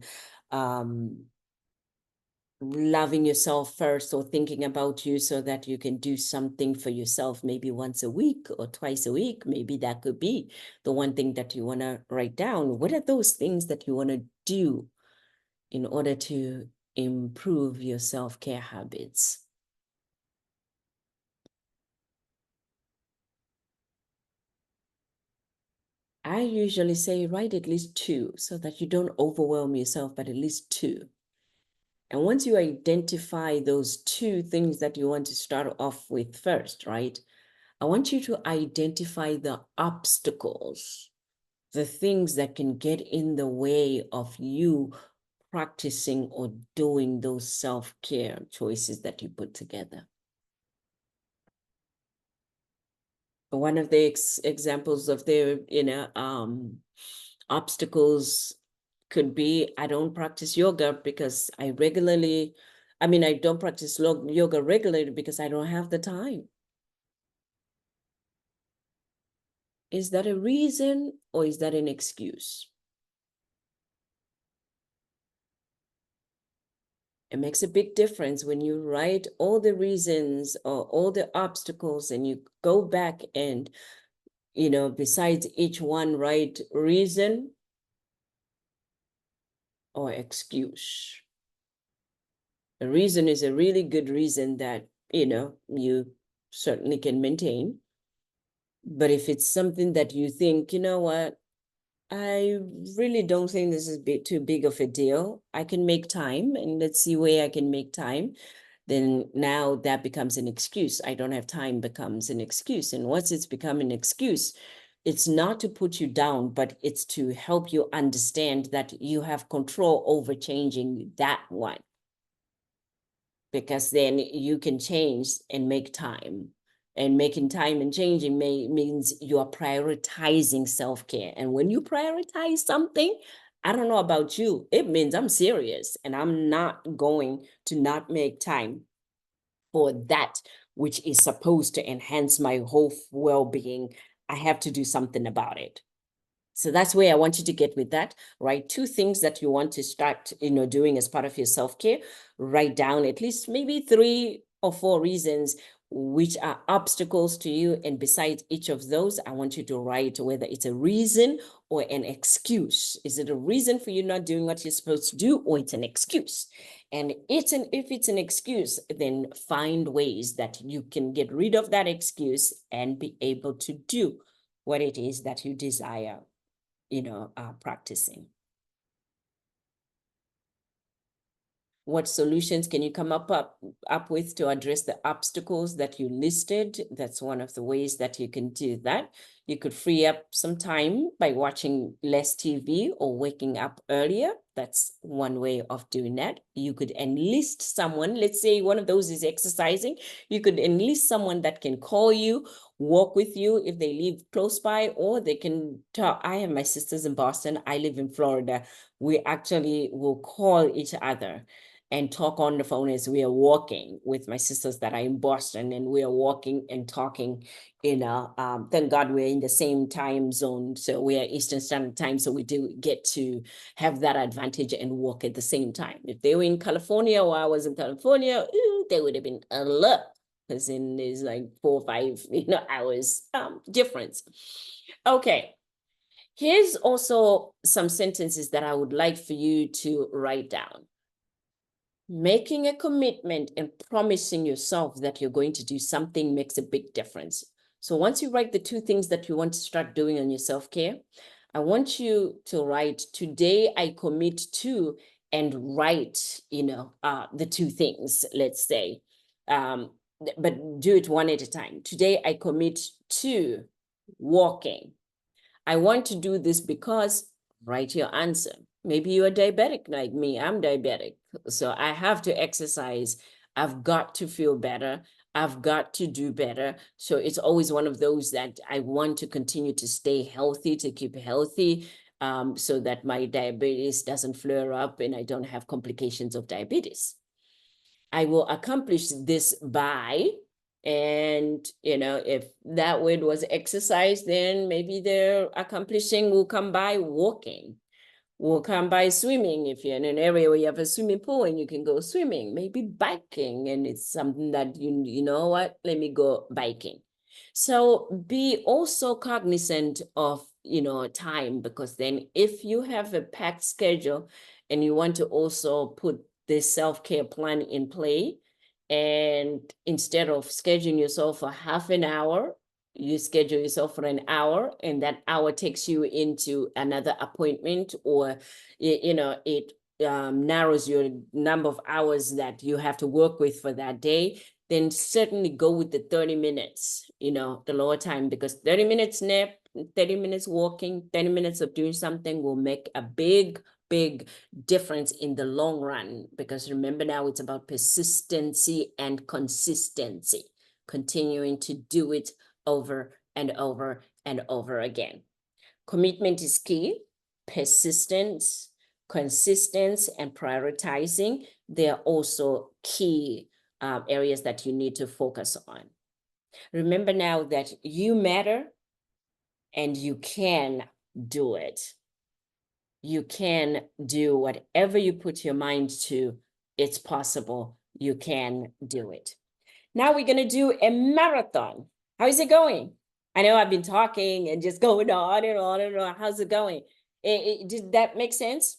loving yourself first, or thinking about you so that you can do something for yourself, maybe once a week or twice a week. Maybe that could be the one thing that you want to write down. What are those things that you want to do in order to improve your self-care habits? I usually say write at least two so that you don't overwhelm yourself, but at least two. And once you identify those two things that you want to start off with first, right? I want you to identify the obstacles, the things that can get in the way of you practicing or doing those self-care choices that you put together. One of the examples of the, obstacles could be, I don't practice yoga because I don't practice yoga regularly because I don't have the time. Is that a reason or is that an excuse? It makes a big difference when you write all the reasons or all the obstacles and you go back and, besides each one, write reason or excuse. A reason is a really good reason that, you certainly can maintain. But if it's something that you think, you know what, I really don't think this is too big of a deal. I can make time and let's see where I can make time. Then now that becomes an excuse. I don't have time becomes an excuse. And once it's become an excuse, it's not to put you down, but it's to help you understand that you have control over changing that one. Because then you can change and make time. And making time and changing means you are prioritizing self-care. And when you prioritize something, I don't know about you, it means I'm serious and I'm not going to not make time for that which is supposed to enhance my whole well-being. I have to do something about it. So that's where I want you to get with that, right? Two things that you want to start, doing as part of your self-care. Write down at least maybe 3 or 4 reasons which are obstacles to you. And besides each of those, I want you to write whether it's a reason or an excuse. Is it a reason for you not doing what you're supposed to do, or it's an excuse? And if it's an excuse, then find ways that you can get rid of that excuse and be able to do what it is that you desire, practicing. What solutions can you come up with to address the obstacles that you listed? That's one of the ways that you can do that. You could free up some time by watching less TV or waking up earlier. That's one way of doing that. You could enlist someone. Let's say one of those is exercising. You could enlist someone that can call you, walk with you if they live close by, or they can talk. I have my sisters in Boston. I live in Florida. We actually will call each other and talk on the phone as we are walking with my sisters that are in Boston, and we are walking and talking. Thank God we're in the same time zone, so we are Eastern Standard Time, so we do get to have that advantage and walk at the same time. If they were in California or I was in California, they would have been alert, because then there's like 4 or 5 hours difference. Okay. Here's also some sentences that I would like for you to write down. Making a commitment and promising yourself that you're going to do something makes a big difference. So once you write the 2 things that you want to start doing on your self-care, I want you to write, today I commit to, and write, the 2 things, let's say. But do it one at a time. Today I commit to walking. I want to do this because, write your answer. Maybe you're diabetic like me. I'm diabetic. So I have to exercise. I've got to feel better. I've got to do better. So it's always one of those that I want to continue to stay healthy, to keep healthy, so that my diabetes doesn't flare up and I don't have complications of diabetes. I will accomplish this by, and if that word was exercise, then maybe the accomplishing will come by walking, will come by swimming. If you're in an area where you have a swimming pool and you can go swimming, maybe biking, and it's something that you know what, let me go biking. So be also cognizant of time, because then if you have a packed schedule and you want to also put this self-care plan in play, and instead of scheduling yourself for half an hour, You schedule yourself for an hour, and that hour takes you into another appointment, or it narrows your number of hours that you have to work with for that day. Then certainly go with the 30 minutes, the lower time, because 30 minutes nap, 30 minutes walking, 30 minutes of doing something will make a big difference in the long run. Because remember, now it's about persistency and consistency, continuing to do it over and over and over again. Commitment is key. Persistence, consistency, and prioritizing, they're also key areas that you need to focus on. Remember now that you matter and you can do it. You can do whatever you put your mind to. It's possible. You can do it. Now we're going to do a marathon. How is it going? I know I've been talking and just going on and on and on. How's it going? Did that make sense?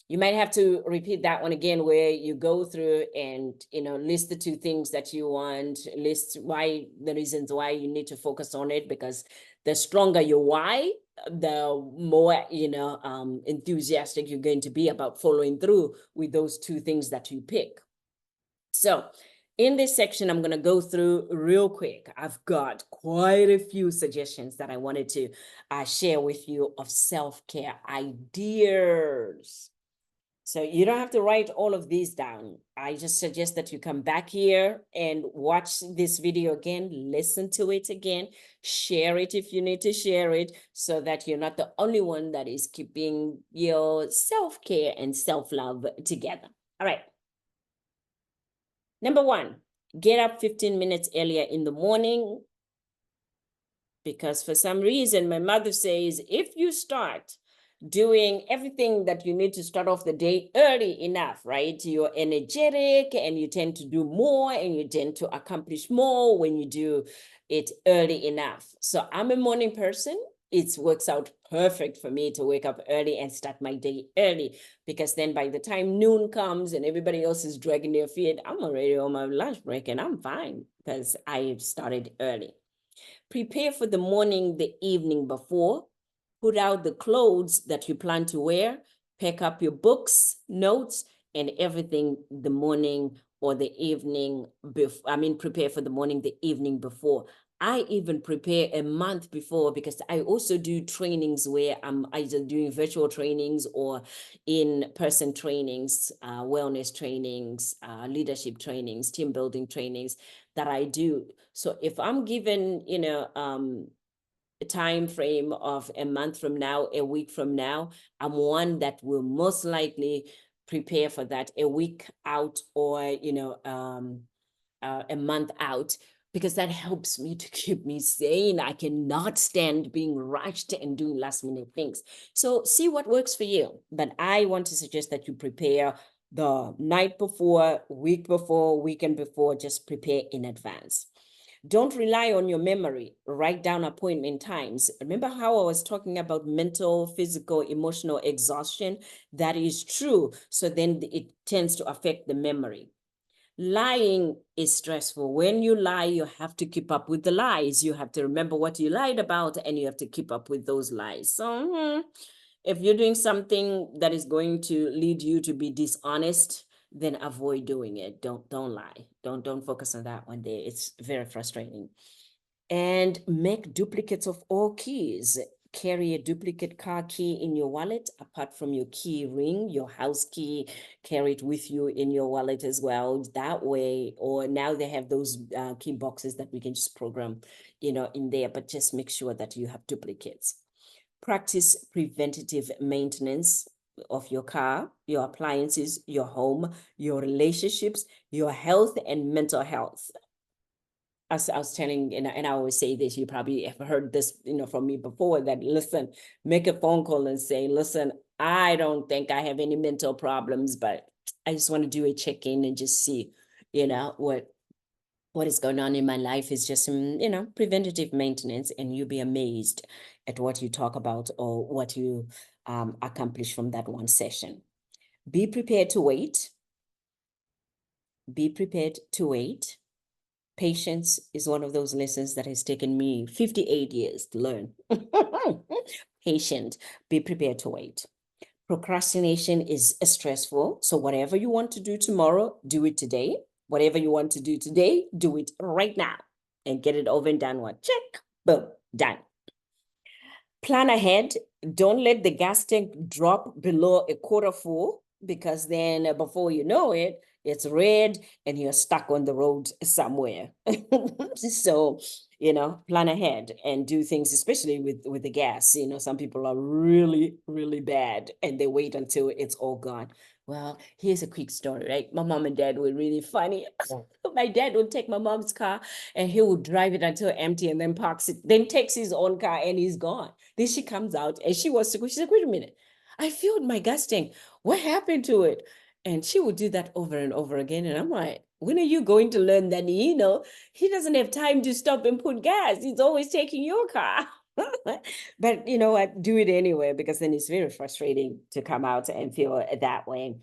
You might have to repeat that one again, where you go through and, list the two things that you want, list the reasons why you need to focus on it, because the stronger your why, the more, enthusiastic you're going to be about following through with those two things that you pick. So in this section, I'm going to go through real quick. I've got quite a few suggestions that I wanted to share with you of self-care ideas. So you don't have to write all of these down. I just suggest that you come back here and watch this video again, listen to it again, share it if you need to share it, so that you're not the only one that is keeping your self-care and self-love together. All right. Number 1, get up 15 minutes earlier in the morning. Because for some reason, my mother says, if you start doing everything that you need to start off the day early enough, right? You're energetic and you tend to do more and you tend to accomplish more when you do it early enough. So I'm a morning person. It works out perfect for me to wake up early and start my day early, because then by the time noon comes and everybody else is dragging their feet, I'm already on my lunch break and I'm fine because I started early. Prepare for the morning the evening before. Put out the clothes that you plan to wear. Pack up your books, notes, and everything the morning or the evening before. Prepare for the morning the evening before. I even prepare a month before, because I also do trainings where I'm either doing virtual trainings or in-person trainings, wellness trainings, leadership trainings, team building trainings that I do. So if I'm given, a time frame of a month from now, a week from now, I'm one that will most likely prepare for that a week out, or a month out, because that helps me to keep me sane. I cannot stand being rushed and doing last minute things. So see what works for you. But I want to suggest that you prepare the night before, week before, weekend before. Just prepare in advance. Don't rely on your memory. Write down appointment times. Remember how I was talking about mental, physical, emotional exhaustion? That is true. So then it tends to affect the memory. Lying is stressful. When you lie, you have to keep up with the lies. You have to remember what you lied about, and you have to keep up with those lies. So if you're doing something that is going to lead you to be dishonest, then avoid doing it. Don't lie. Don't focus on that one day. It's very frustrating. And make duplicates of all keys. Carry a duplicate car key in your wallet, apart from your key ring, your house key. Carry it with you in your wallet as well. That way, or now they have those key boxes that we can just program, in there. But just make sure that you have duplicates. Practice preventative maintenance of your car, your appliances, your home, your relationships, your health, and mental health. As I was telling, and I always say this, you probably have heard this, from me before, that listen, make a phone call and say, listen, I don't think I have any mental problems, but I just want to do a check-in and just see, what is going on in my life. Is just some, preventative maintenance, and you'll be amazed at what you talk about or what you accomplish from that one session. Be prepared to wait. Be prepared to wait. Patience is one of those lessons that has taken me 58 years to learn. Patient, be prepared to wait. Procrastination is stressful. So whatever you want to do tomorrow, do it today. Whatever you want to do today, do it right now and get it over and done with. Check, boom, done. Plan ahead. Don't let the gas tank drop below a quarter full, because then before you know it, it's red and you're stuck on the road somewhere. So, plan ahead and do things, especially with the gas. Some people are really, really bad and they wait until it's all gone. Well, here's a quick story, right? My mom and dad were really funny. My dad would take my mom's car and he would drive it until empty and then parks it, then takes his own car and he's gone. Then she comes out and she wants to go. She's like, wait a minute, I filled my gas tank. What happened to it? And she would do that over and over again. And I'm like, when are you going to learn that, he doesn't have time to stop and put gas. He's always taking your car. But you know what? Do it anyway, because then it's very frustrating to come out and feel that way.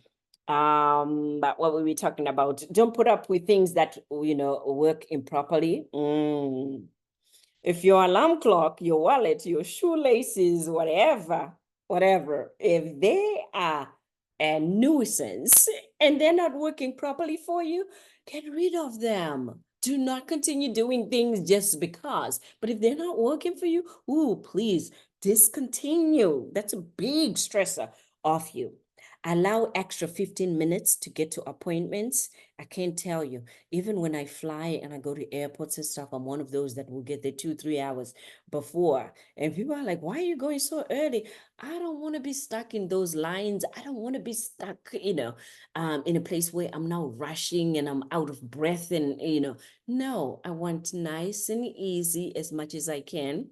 But what were we talking about? Don't put up with things that, work improperly. If your alarm clock, your wallet, your shoelaces, whatever, if they are a nuisance and they're not working properly for you, get rid of them. Do not continue doing things just because. But if they're not working for you, please discontinue. That's a big stressor off you. Allow extra 15 minutes to get to appointments. I can't tell you, even when I fly and I go to airports and stuff, I'm one of those that will get there 2-3 hours before. And people are like, why are you going so early? I don't want to be stuck in those lines. I don't want to be stuck, in a place where I'm now rushing and I'm out of breath and, no, I want nice and easy as much as I can.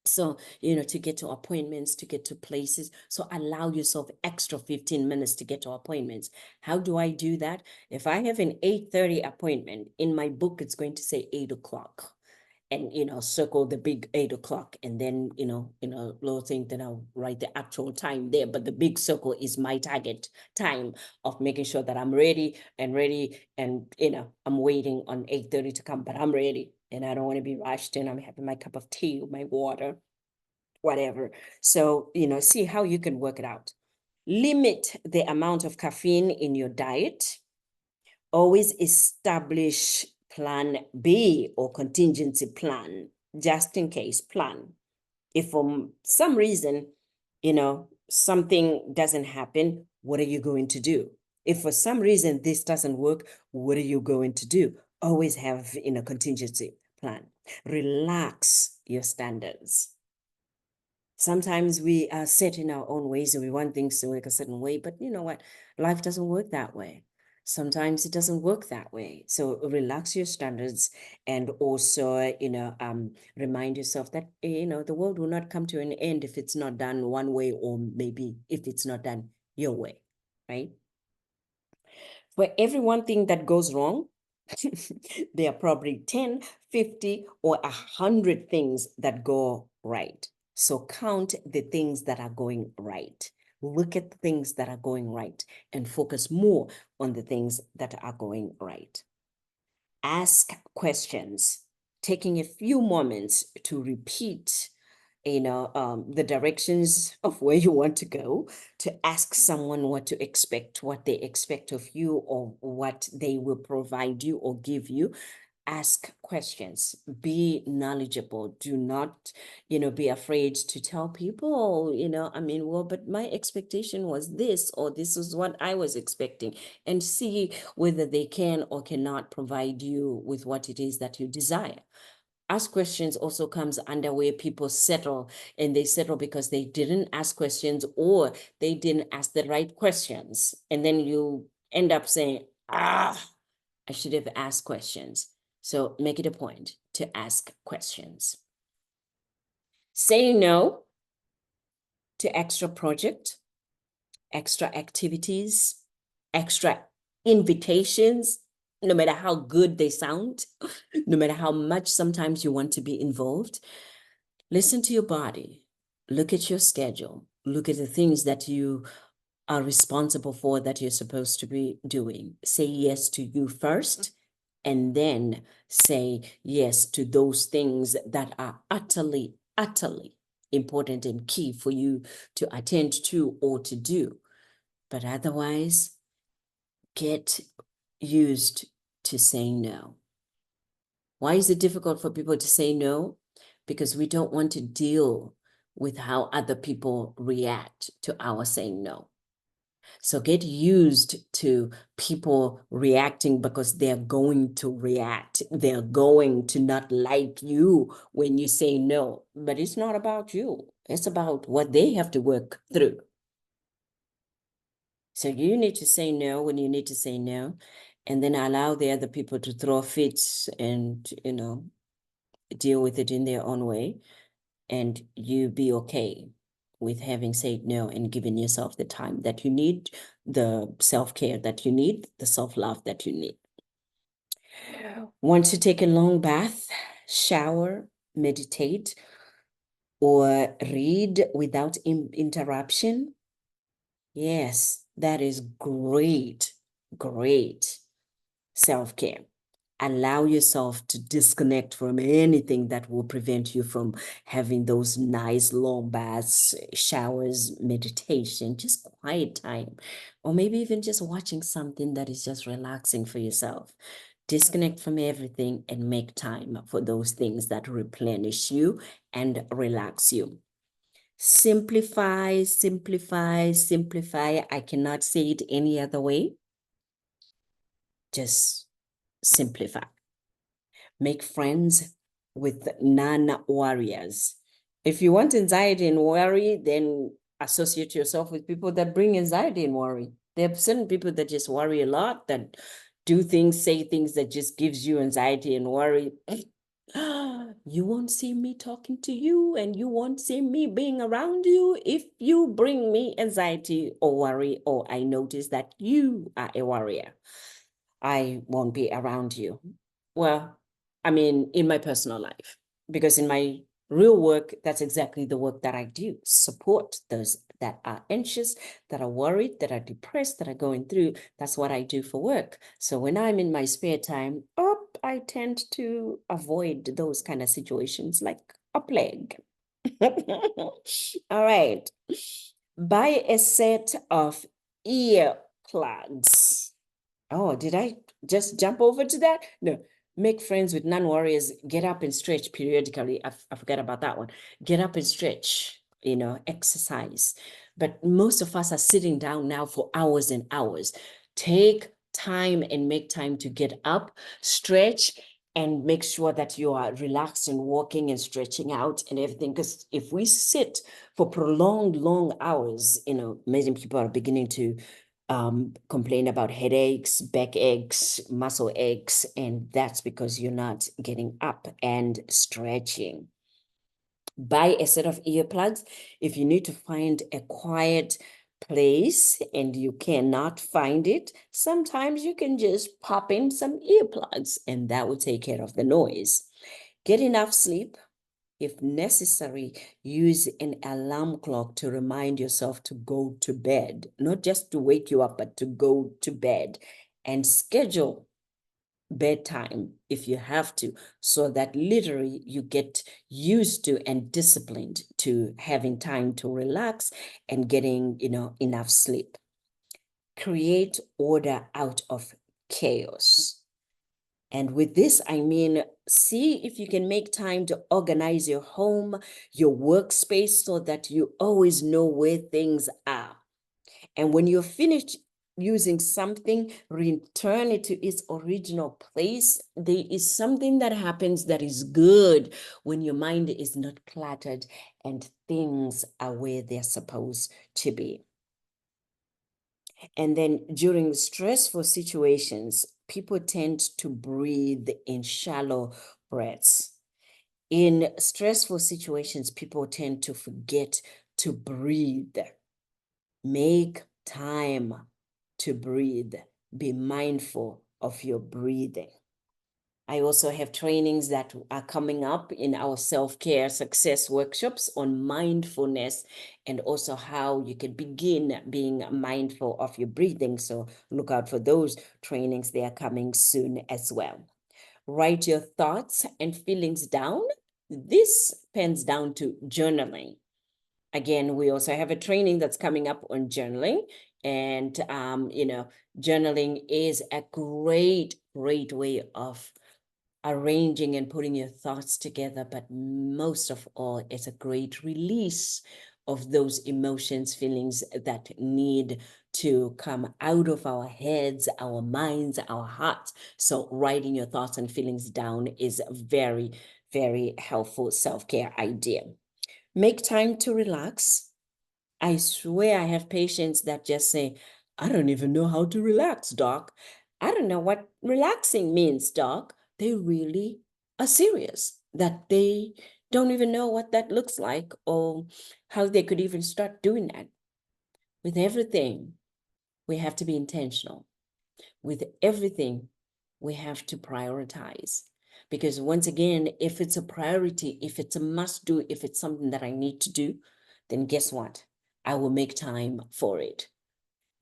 So, to get to appointments, to get to places. So allow yourself extra 15 minutes to get to appointments. How do I do that? If I have an 8:30 appointment, in my book, it's going to say 8 o'clock. And, circle the big 8 o'clock. And then, little thing, then I'll write the actual time there. But the big circle is my target time of making sure that I'm ready. And, I'm waiting on 8:30 to come, but I'm ready. And I don't want to be rushed, and I'm having my cup of tea, my water, whatever. So, see how you can work it out. Limit the amount of caffeine in your diet. Always establish plan B or contingency plan, just in case plan. If for some reason, something doesn't happen, what are you going to do? If for some reason this doesn't work, what are you going to do? Always have a contingency plan. Relax your standards. Sometimes we are set in our own ways and we want things to work a certain way, but you know what? Life doesn't work that way. Sometimes it doesn't work that way. So relax your standards and also, remind yourself that, the world will not come to an end if it's not done one way, or maybe if it's not done your way, right? For every one thing that goes wrong, there are probably 10, 50, or 100 things that go right. So count the things that are going right. Look at the things that are going right and focus more on the things that are going right. Ask questions, taking a few moments to repeat the directions of where you want to go, to ask someone what to expect, what they expect of you, or what they will provide you or give you. Ask questions, be knowledgeable. Do not, be afraid to tell people, well, but my expectation was this, or this is what I was expecting, and see whether they can or cannot provide you with what it is that you desire. Ask questions also comes under where people settle, and they settle because they didn't ask questions or they didn't ask the right questions. And then you end up saying, I should have asked questions. So make it a point to ask questions. Say no to extra project, extra activities, extra invitations, no matter how good they sound, no matter how much sometimes you want to be involved. Listen to your body. Look at your schedule. Look at the things that you are responsible for, that you're supposed to be doing. Say yes to you first, and then say yes to those things that are utterly, utterly important and key for you to attend to or to do. But otherwise, get used to saying no. Why is it difficult for people to say no? Because we don't want to deal with how other people react to our saying no. So get used to people reacting because they're going to react. They're going to not like you when you say no. But it's not about you. It's about what they have to work through. So you need to say no when you need to say no, and then allow the other people to throw fits and, deal with it in their own way. And you be okay with having said no and giving yourself the time that you need, the self-care that you need, the self-love that you need. Want to take a long bath, shower, meditate, or read without interruption? Yes, that is great, great self-care. Allow yourself to disconnect from anything that will prevent you from having those nice long baths, showers, meditation, just quiet time, or maybe even just watching something that is just relaxing for yourself. Disconnect from everything and make time for those things that replenish you and relax you. Simplify, simplify, simplify. I cannot say it any other way. Just simplify. Make friends with non-warriors. If you want anxiety and worry, then associate yourself with people that bring anxiety and worry. There are certain people that just worry a lot, that do things, say things that just gives you anxiety and worry. You won't see me talking to you, and you won't see me being around you if you bring me anxiety or worry, or I notice that you are a warrior. I won't be around you. Well, I mean, in my personal life, because in my real work, that's exactly the work that I do. Support those that are anxious, that are worried, that are depressed, that are going through. That's what I do for work. So when I'm in my spare time, I tend to avoid those kind of situations like a plague. All right. Buy a set of earplugs. Oh, did I just jump over to that? No. Make friends with non-warriors. Get up and stretch periodically. I forgot about that one. Get up and stretch, exercise. But most of us are sitting down now for hours and hours. Take time and make time to get up, stretch, and make sure that you are relaxed and walking and stretching out and everything. Because if we sit for prolonged, long hours, many people are beginning to complain about headaches, back aches, muscle aches, and that's because you're not getting up and stretching. Buy a set of earplugs. If you need to find a quiet place and you cannot find it, sometimes you can just pop in some earplugs and that will take care of the noise. Get enough sleep. If necessary, use an alarm clock to remind yourself to go to bed, not just to wake you up, but to go to bed, and schedule bedtime if you have to, so that literally you get used to and disciplined to having time to relax and getting, enough sleep. Create order out of chaos. And with this, I mean, see if you can make time to organize your home, your workspace, so that you always know where things are. And when you're finished using something, return it to its original place. There is something that happens that is good when your mind is not cluttered and things are where they're supposed to be. And then during stressful situations, people tend to breathe in shallow breaths. In stressful situations, people tend to forget to breathe. Make time to breathe. Be mindful of your breathing. I also have trainings that are coming up in our self-care success workshops on mindfulness, and also how you can begin being mindful of your breathing. So look out for those trainings. They are coming soon as well. write your thoughts and feelings down. This pens down to journaling. Again, we also have a training that's coming up on journaling. And, journaling is a great, great way of arranging and putting your thoughts together. But most of all, it's a great release of those emotions, feelings that need to come out of our heads, our minds, our hearts. So writing your thoughts and feelings down is a very, very helpful self-care idea. Make time to relax. I swear I have patients that just say, I don't even know how to relax, doc. I don't know what relaxing means, doc. They really are serious that they don't even know what that looks like or how they could even start doing that. With everything, we have to be intentional. With everything, we have to prioritize. Because once again, if it's a priority, if it's a must do, if it's something that I need to do, then guess what? I will make time for it.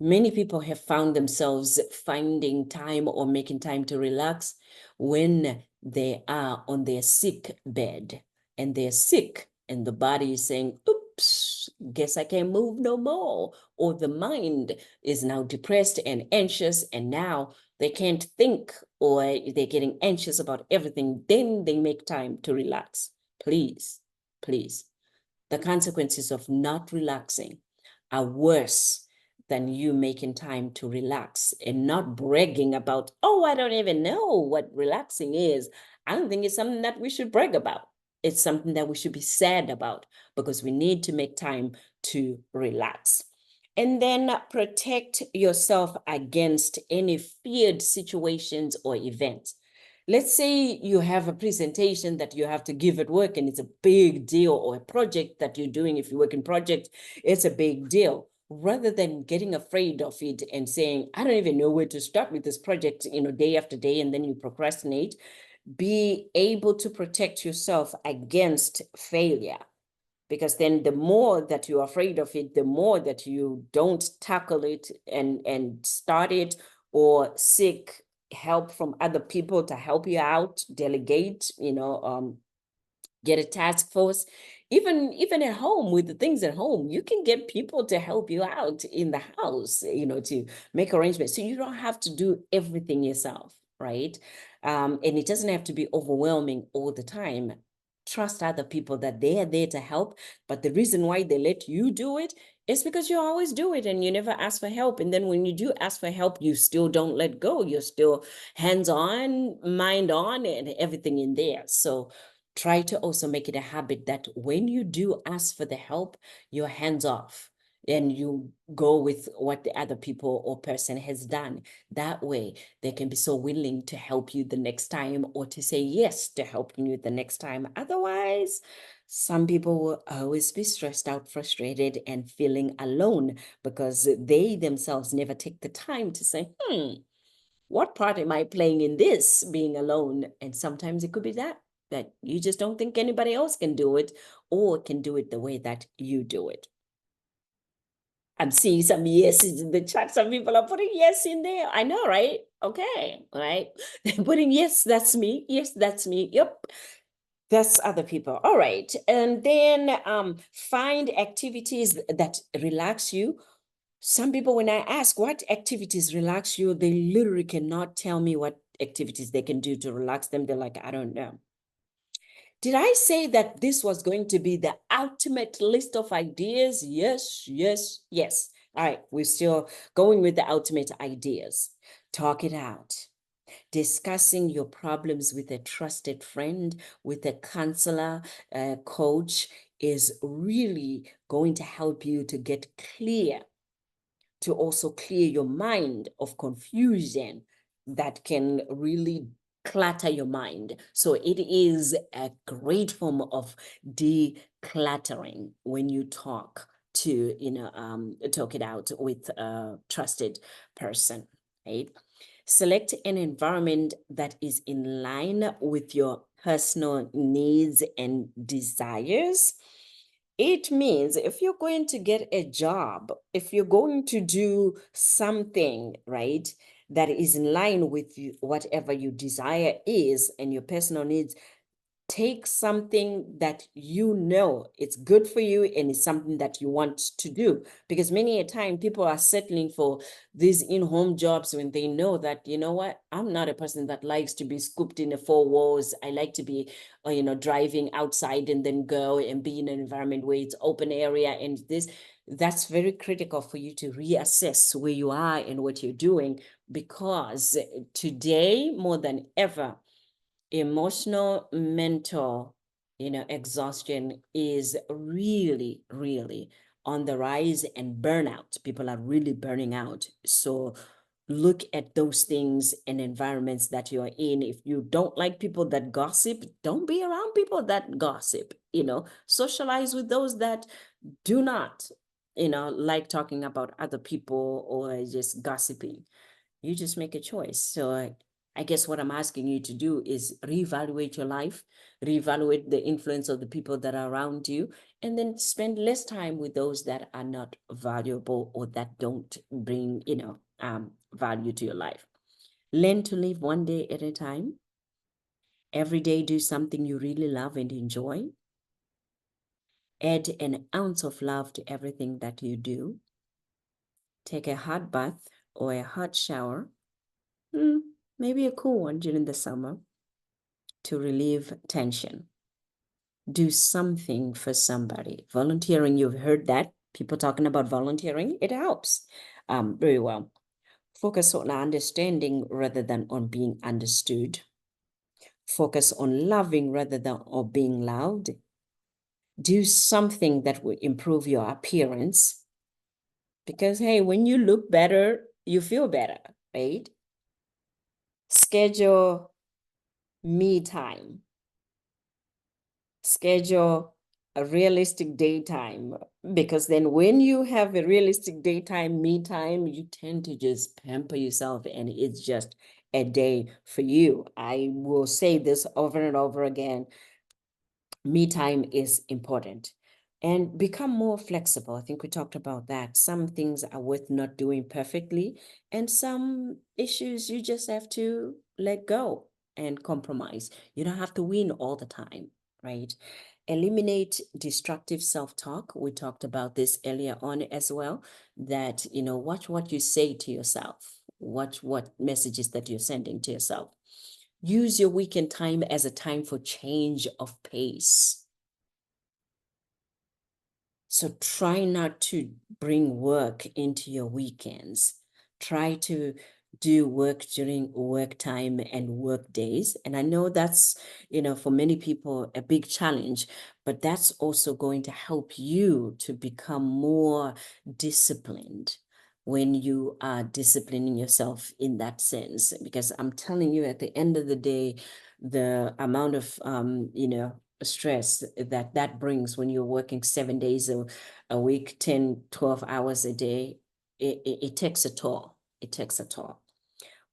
Many people have found themselves finding time or making time to relax when they are on their sick bed and they're sick and the body is saying, oops, guess I can't move no more. Or the mind is now depressed and anxious and now they can't think or they're getting anxious about everything. Then they make time to relax. Please, please. The consequences of not relaxing are worse than you making time to relax and not bragging about, oh, I don't even know what relaxing is. I don't think it's something that we should brag about. It's something that we should be sad about because we need to make time to relax. And then protect yourself against any feared situations or events. Let's say you have a presentation that you have to give at work and it's a big deal, or a project that you're doing. If you work in project, it's a big deal. Rather than getting afraid of it and saying, I don't even know where to start with this project, day after day, and then you procrastinate, be able to protect yourself against failure. Because then the more that you're afraid of it, the more that you don't tackle it and start it or seek help from other people to help you out, delegate, get a task force. Even at home, with the things at home, you can get people to help you out in the house, to make arrangements. So you don't have to do everything yourself, right? And it doesn't have to be overwhelming all the time. Trust other people that they are there to help. But the reason why they let you do it is because you always do it and you never ask for help. And then when you do ask for help, you still don't let go. You're still hands on, mind on, and everything in there. So try to also make it a habit that when you do ask for the help, you're hands off and you go with what the other people or person has done. That way, they can be so willing to help you the next time or to say yes to helping you the next time. Otherwise, some people will always be stressed out, frustrated, and feeling alone because they themselves never take the time to say, what part am I playing in this being alone? And sometimes it could be that you just don't think anybody else can do it or can do it the way that you do it. I'm seeing some yeses in the chat. Some people are putting yes in there. I know, right? Okay, right? They're putting yes, that's me. Yes, that's me. Yep. That's other people. All right. And then find activities that relax you. Some people, when I ask what activities relax you, they literally cannot tell me what activities they can do to relax them. They're like, I don't know. Did I say that this was going to be the ultimate list of ideas? Yes, yes, yes. All right, we're still going with the ultimate ideas. Talk it out. Discussing your problems with a trusted friend, with a counselor, a coach is really going to help you to get clear, to also clear your mind of confusion that can really clutter your mind. So it is a great form of decluttering when you talk to, talk it out with a trusted person, right? Select an environment that is in line with your personal needs and desires. It means if you're going to get a job, if you're going to do something, right, that is in line with you, whatever your desire is and your personal needs. Take something that you know it's good for you and it's something that you want to do, because many a time people are settling for these in-home jobs when they know that, you know what, I'm not a person that likes to be scooped in the four walls. I like to be driving outside and then go and be in an environment where it's open area. And that's very critical for you to reassess where you are and what you're doing, because today more than ever, emotional, mental, exhaustion is really, really on the rise, and burnout. People are really burning out. So look at those things and environments that you're in. If you don't like people that gossip, don't be around people that gossip. Socialize with those that do not, like talking about other people or just gossiping. You just make a choice. So I guess what I'm asking you to do is reevaluate your life, reevaluate the influence of the people that are around you, and then spend less time with those that are not valuable or that don't bring, value to your life. Learn to live one day at a time. Every day, do something you really love and enjoy. Add an ounce of love to everything that you do. Take a hot bath or a hot shower. Maybe a cool one during the summer to relieve tension. Do something for somebody. Volunteering, you've heard that. People talking about volunteering, it helps very well. Focus on understanding rather than on being understood. Focus on loving rather than on being loved. Do something that will improve your appearance. Because, hey, when you look better, you feel better, right? Schedule me time. Schedule a realistic daytime, because then when you have a realistic daytime, me time, you tend to just pamper yourself and it's just a day for you. I will say this over and over again. Me time is important. And become more flexible. I think we talked about that. Some things are worth not doing perfectly, and some issues you just have to let go and compromise. You don't have to win all the time, right? Eliminate destructive self-talk. We talked about this earlier on as well, that, watch what you say to yourself. Watch what messages that you're sending to yourself. Use your weekend time as a time for change of pace. So try not to bring work into your weekends. Try to do work during work time and work days. And I know that's, for many people, a big challenge, but that's also going to help you to become more disciplined when you are disciplining yourself in that sense. Because I'm telling you, at the end of the day, the amount of, stress that brings when you're working 7 days a week, 10, 12 hours a day, it takes a toll. It takes a toll.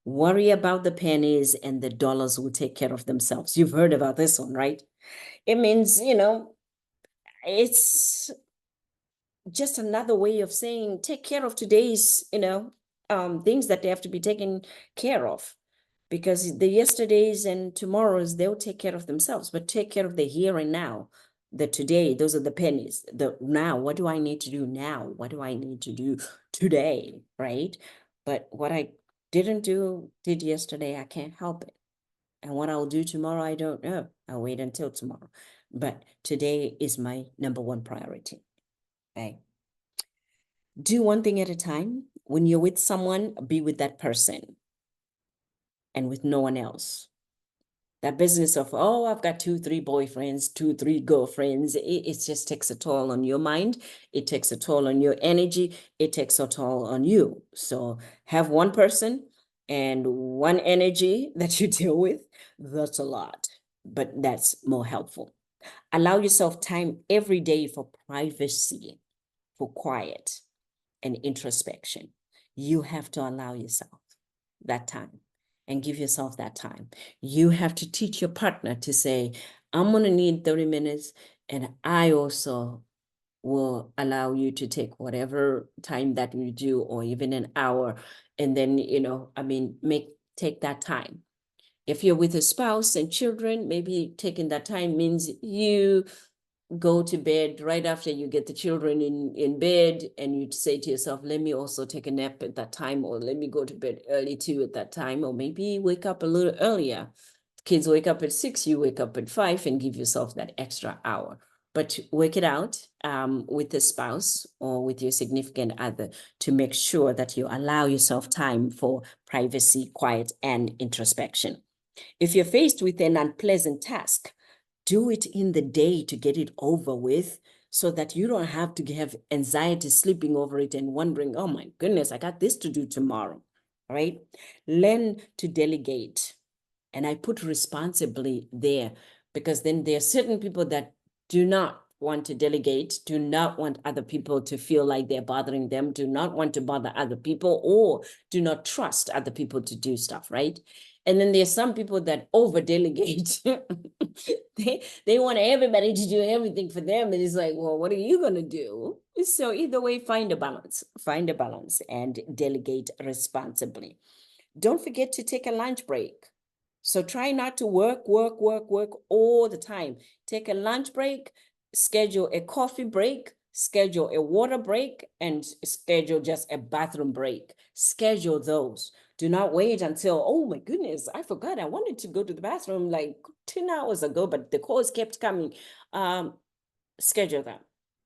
Worry about the pennies and the dollars will take care of themselves. You've heard about this one, right? It means, it's just another way of saying take care of today's, things that they have to be taken care of, because the yesterdays and tomorrows, they'll take care of themselves, but take care of the here and now. The today, those are the pennies. The now, what do I need to do now? What do I need to do today, right? But what I did yesterday, I can't help it. And what I'll do tomorrow, I don't know. I'll wait until tomorrow. But today is my number one priority, okay? Do one thing at a time. When you're with someone, be with that person and with no one else. That business of, oh, I've got 2, 3 boyfriends, 2, 3 girlfriends, it just takes a toll on your mind. It takes a toll on your energy. It takes a toll on you. So have one person and one energy that you deal with. That's a lot, but that's more helpful. Allow yourself time every day for privacy, for quiet and introspection. You have to allow yourself that time and give yourself that time. You have to teach your partner to say, I'm going to need 30 minutes. And I also will allow you to take whatever time that you do, or even an hour, and then, take that time. If you're with a spouse and children, maybe taking that time means you go to bed right after you get the children in bed, and you say to yourself, let me also take a nap at that time, or let me go to bed early too at that time, or maybe wake up a little earlier. Kids wake up at 6, you wake up at 5, and give yourself that extra hour. But work it out with the spouse or with your significant other to make sure that you allow yourself time for privacy, quiet, and introspection. If you're faced with an unpleasant task, do it in the day to get it over with, so that you don't have to have anxiety sleeping over it and wondering, oh my goodness, I got this to do tomorrow, right? Learn to delegate. And I put responsibly there, because then there are certain people that do not want to delegate, do not want other people to feel like they're bothering them, do not want to bother other people, or do not trust other people to do stuff, right? And then there's some people that over delegate. they want everybody to do everything for them. And it's like, well, what are you going to do? So either way, find a balance and delegate responsibly. Don't forget to take a lunch break. So try not to work all the time. Take a lunch break, schedule a coffee break, schedule a water break, and schedule just a bathroom break. Schedule those. Do not wait until, oh my goodness, I forgot I wanted to go to the bathroom like 10 hours ago, but the calls kept coming. Schedule them.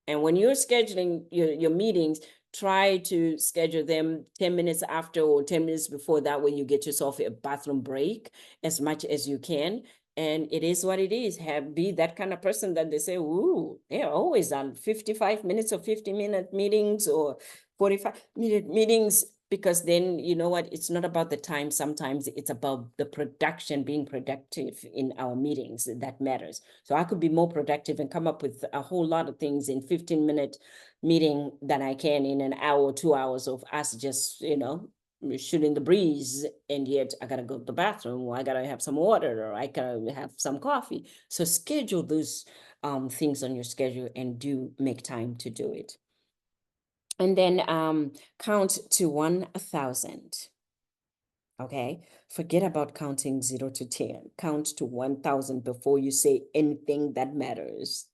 And when you're scheduling your meetings, try to schedule them 10 minutes after or 10 minutes before. That way you get yourself a bathroom break as much as you can. And it is what it is. Be that kind of person that they say, ooh, they're always on 55 minutes or 50-minute meetings or 45-minute meetings, because then you know what, it's not about the time. Sometimes it's about the production, being productive in our meetings that matters. So I could be more productive and come up with a whole lot of things in 15-minute meeting than I can in an hour, 2 hours of us just, shooting the breeze. And yet I gotta go to the bathroom, or I gotta have some water, or I gotta have some coffee. So schedule those things on your schedule and do make time to do it. And then count to 1,000. Okay, forget about counting 0 to 10. Count to 1,000 before you say anything that matters.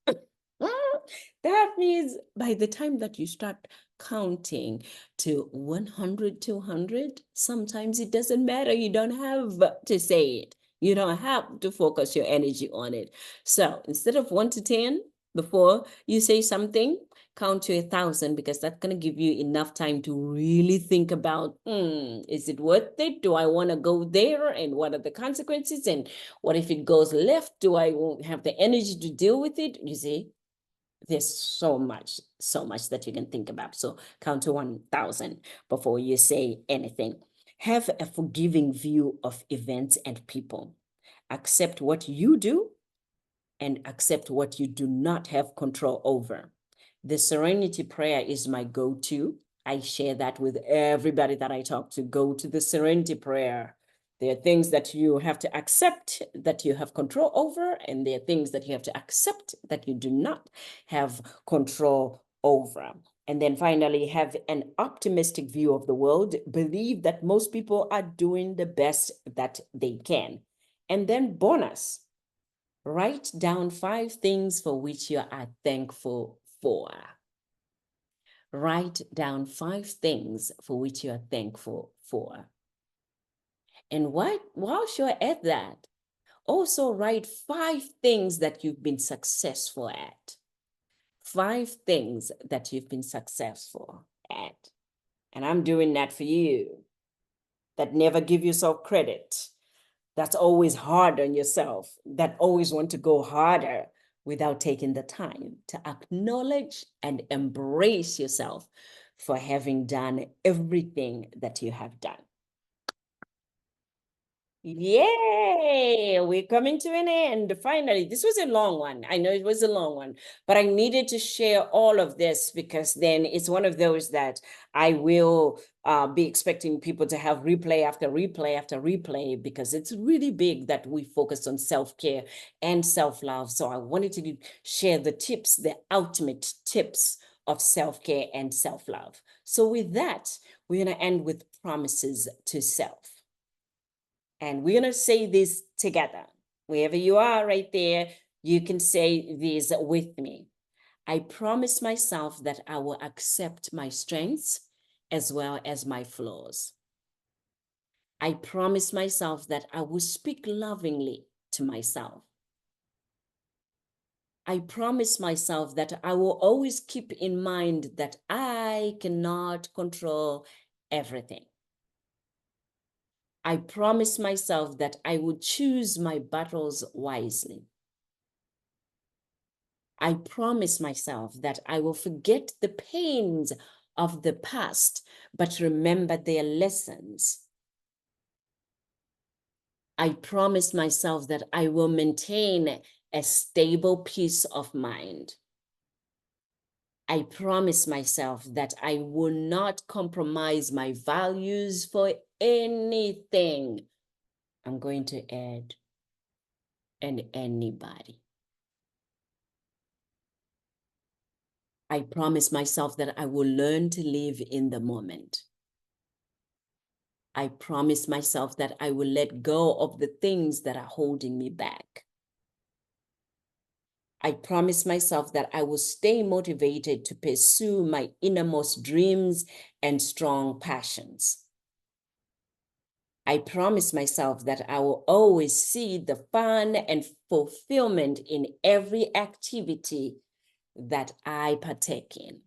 That means by the time that you start counting to 100, 200, sometimes it doesn't matter. You don't have to say it. You don't have to focus your energy on it. So instead of 1 to 10, before you say something, count to 1,000, because that's going to give you enough time to really think about, is it worth it? Do I want to go there? And what are the consequences? And what if it goes left? Do I won't have the energy to deal with it? You see, there's so much that you can think about. So count to 1,000 before you say anything. Have a forgiving view of events and people. Accept what you do and accept what you do not have control over. The serenity prayer is my go-to. I share that with everybody that I talk to. Go to the serenity prayer. There are things that you have to accept that you have control over, and there are things that you have to accept that you do not have control over. And then finally, have an optimistic view of the world. Believe that most people are doing the best that they can. And then bonus, write down 5 things for which you are thankful for. Write down 5 things for which you are thankful for. And whilst you're at that, also write 5 things that you've been successful at. 5 things that you've been successful at. And I'm doing that for you. That never give yourself credit. That's always hard on yourself. That always want to go harder without taking the time to acknowledge and embrace yourself for having done everything that you have done. Yay! We're coming to an end. Finally, this was a long one. I know it was a long one, but I needed to share all of this because then it's one of those that I will be expecting people to have replay after replay after replay, because it's really big that we focus on self-care and self-love. So I wanted to share the tips, the ultimate tips of self-care and self-love. So with that, we're going to end with promises to self. And we're going to say this together. Wherever you are right there, you can say these with me. I promise myself that I will accept my strengths as well as my flaws. I promise myself that I will speak lovingly to myself. I promise myself that I will always keep in mind that I cannot control everything. I promise myself that I will choose my battles wisely. I promise myself that I will forget the pains of the past, but remember their lessons. I promise myself that I will maintain a stable peace of mind. I promise myself that I will not compromise my values for anything. I'm going to add, and anybody. I promise myself that I will learn to live in the moment. I promise myself that I will let go of the things that are holding me back. I promise myself that I will stay motivated to pursue my innermost dreams and strong passions. I promise myself that I will always see the fun and fulfillment in every activity that I partake in.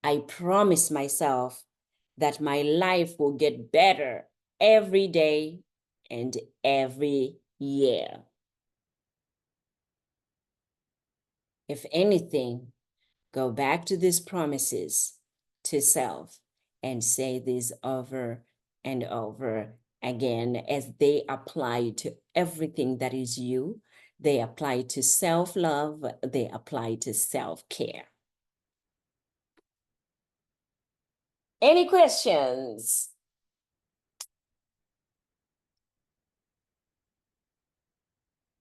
I promise myself that my life will get better every day and every year. If anything, go back to these promises to self and say these over and over again, as they apply to everything that is you. They apply to self-love, they apply to self-care. Any questions?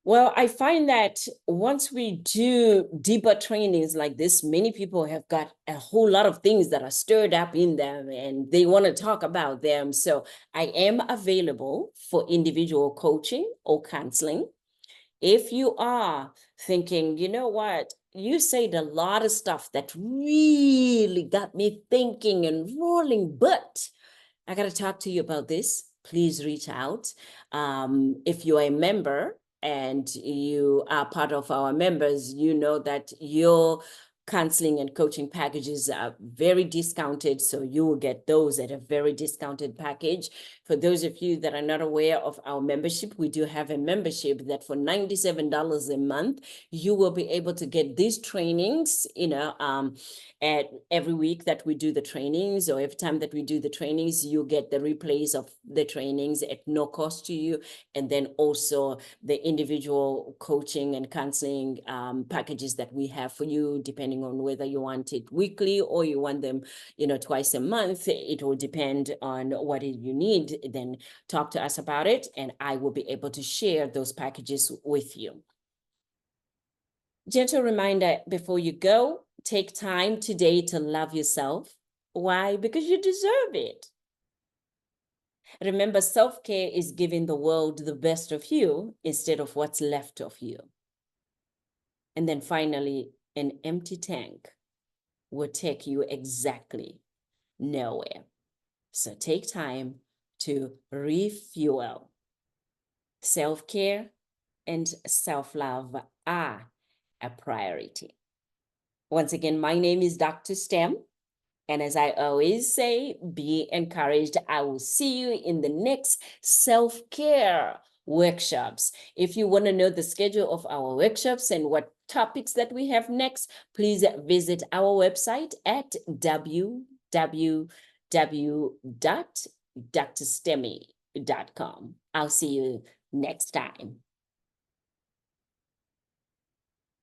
Well, I find that once we do deeper trainings like this, many people have got a whole lot of things that are stirred up in them and they want to talk about them. So I am available for individual coaching or counseling. If you are thinking, you know what, you said a lot of stuff that really got me thinking and rolling, but I got to talk to you about this, please reach out. If you are a member and you are part of our members, you know that your counseling and coaching packages are very discounted. So you will get those at a very discounted package. For those of you that are not aware of our membership, we do have a membership that for $97 a month, you will be able to get these trainings, at every week that we do the trainings, or every time that we do the trainings, you get the replays of the trainings at no cost to you. And then also the individual coaching and counseling packages that we have for you, depending on whether you want it weekly or you want them, twice a month. It will depend on what you need. Then talk to us about it, and I will be able to share those packages with you. Gentle reminder before you go, take time today to love yourself. Why? Because you deserve it. Remember, self-care is giving the world the best of you instead of what's left of you. And then finally, an empty tank will take you exactly nowhere. So take time to refuel. Self-care and self-love are a priority. Once again, my name is Dr. Stem. And as I always say, be encouraged. I will see you in the next self-care workshops. If you want to know the schedule of our workshops and what topics that we have next, please visit our website at www.drstemy.com. I'll see you next time.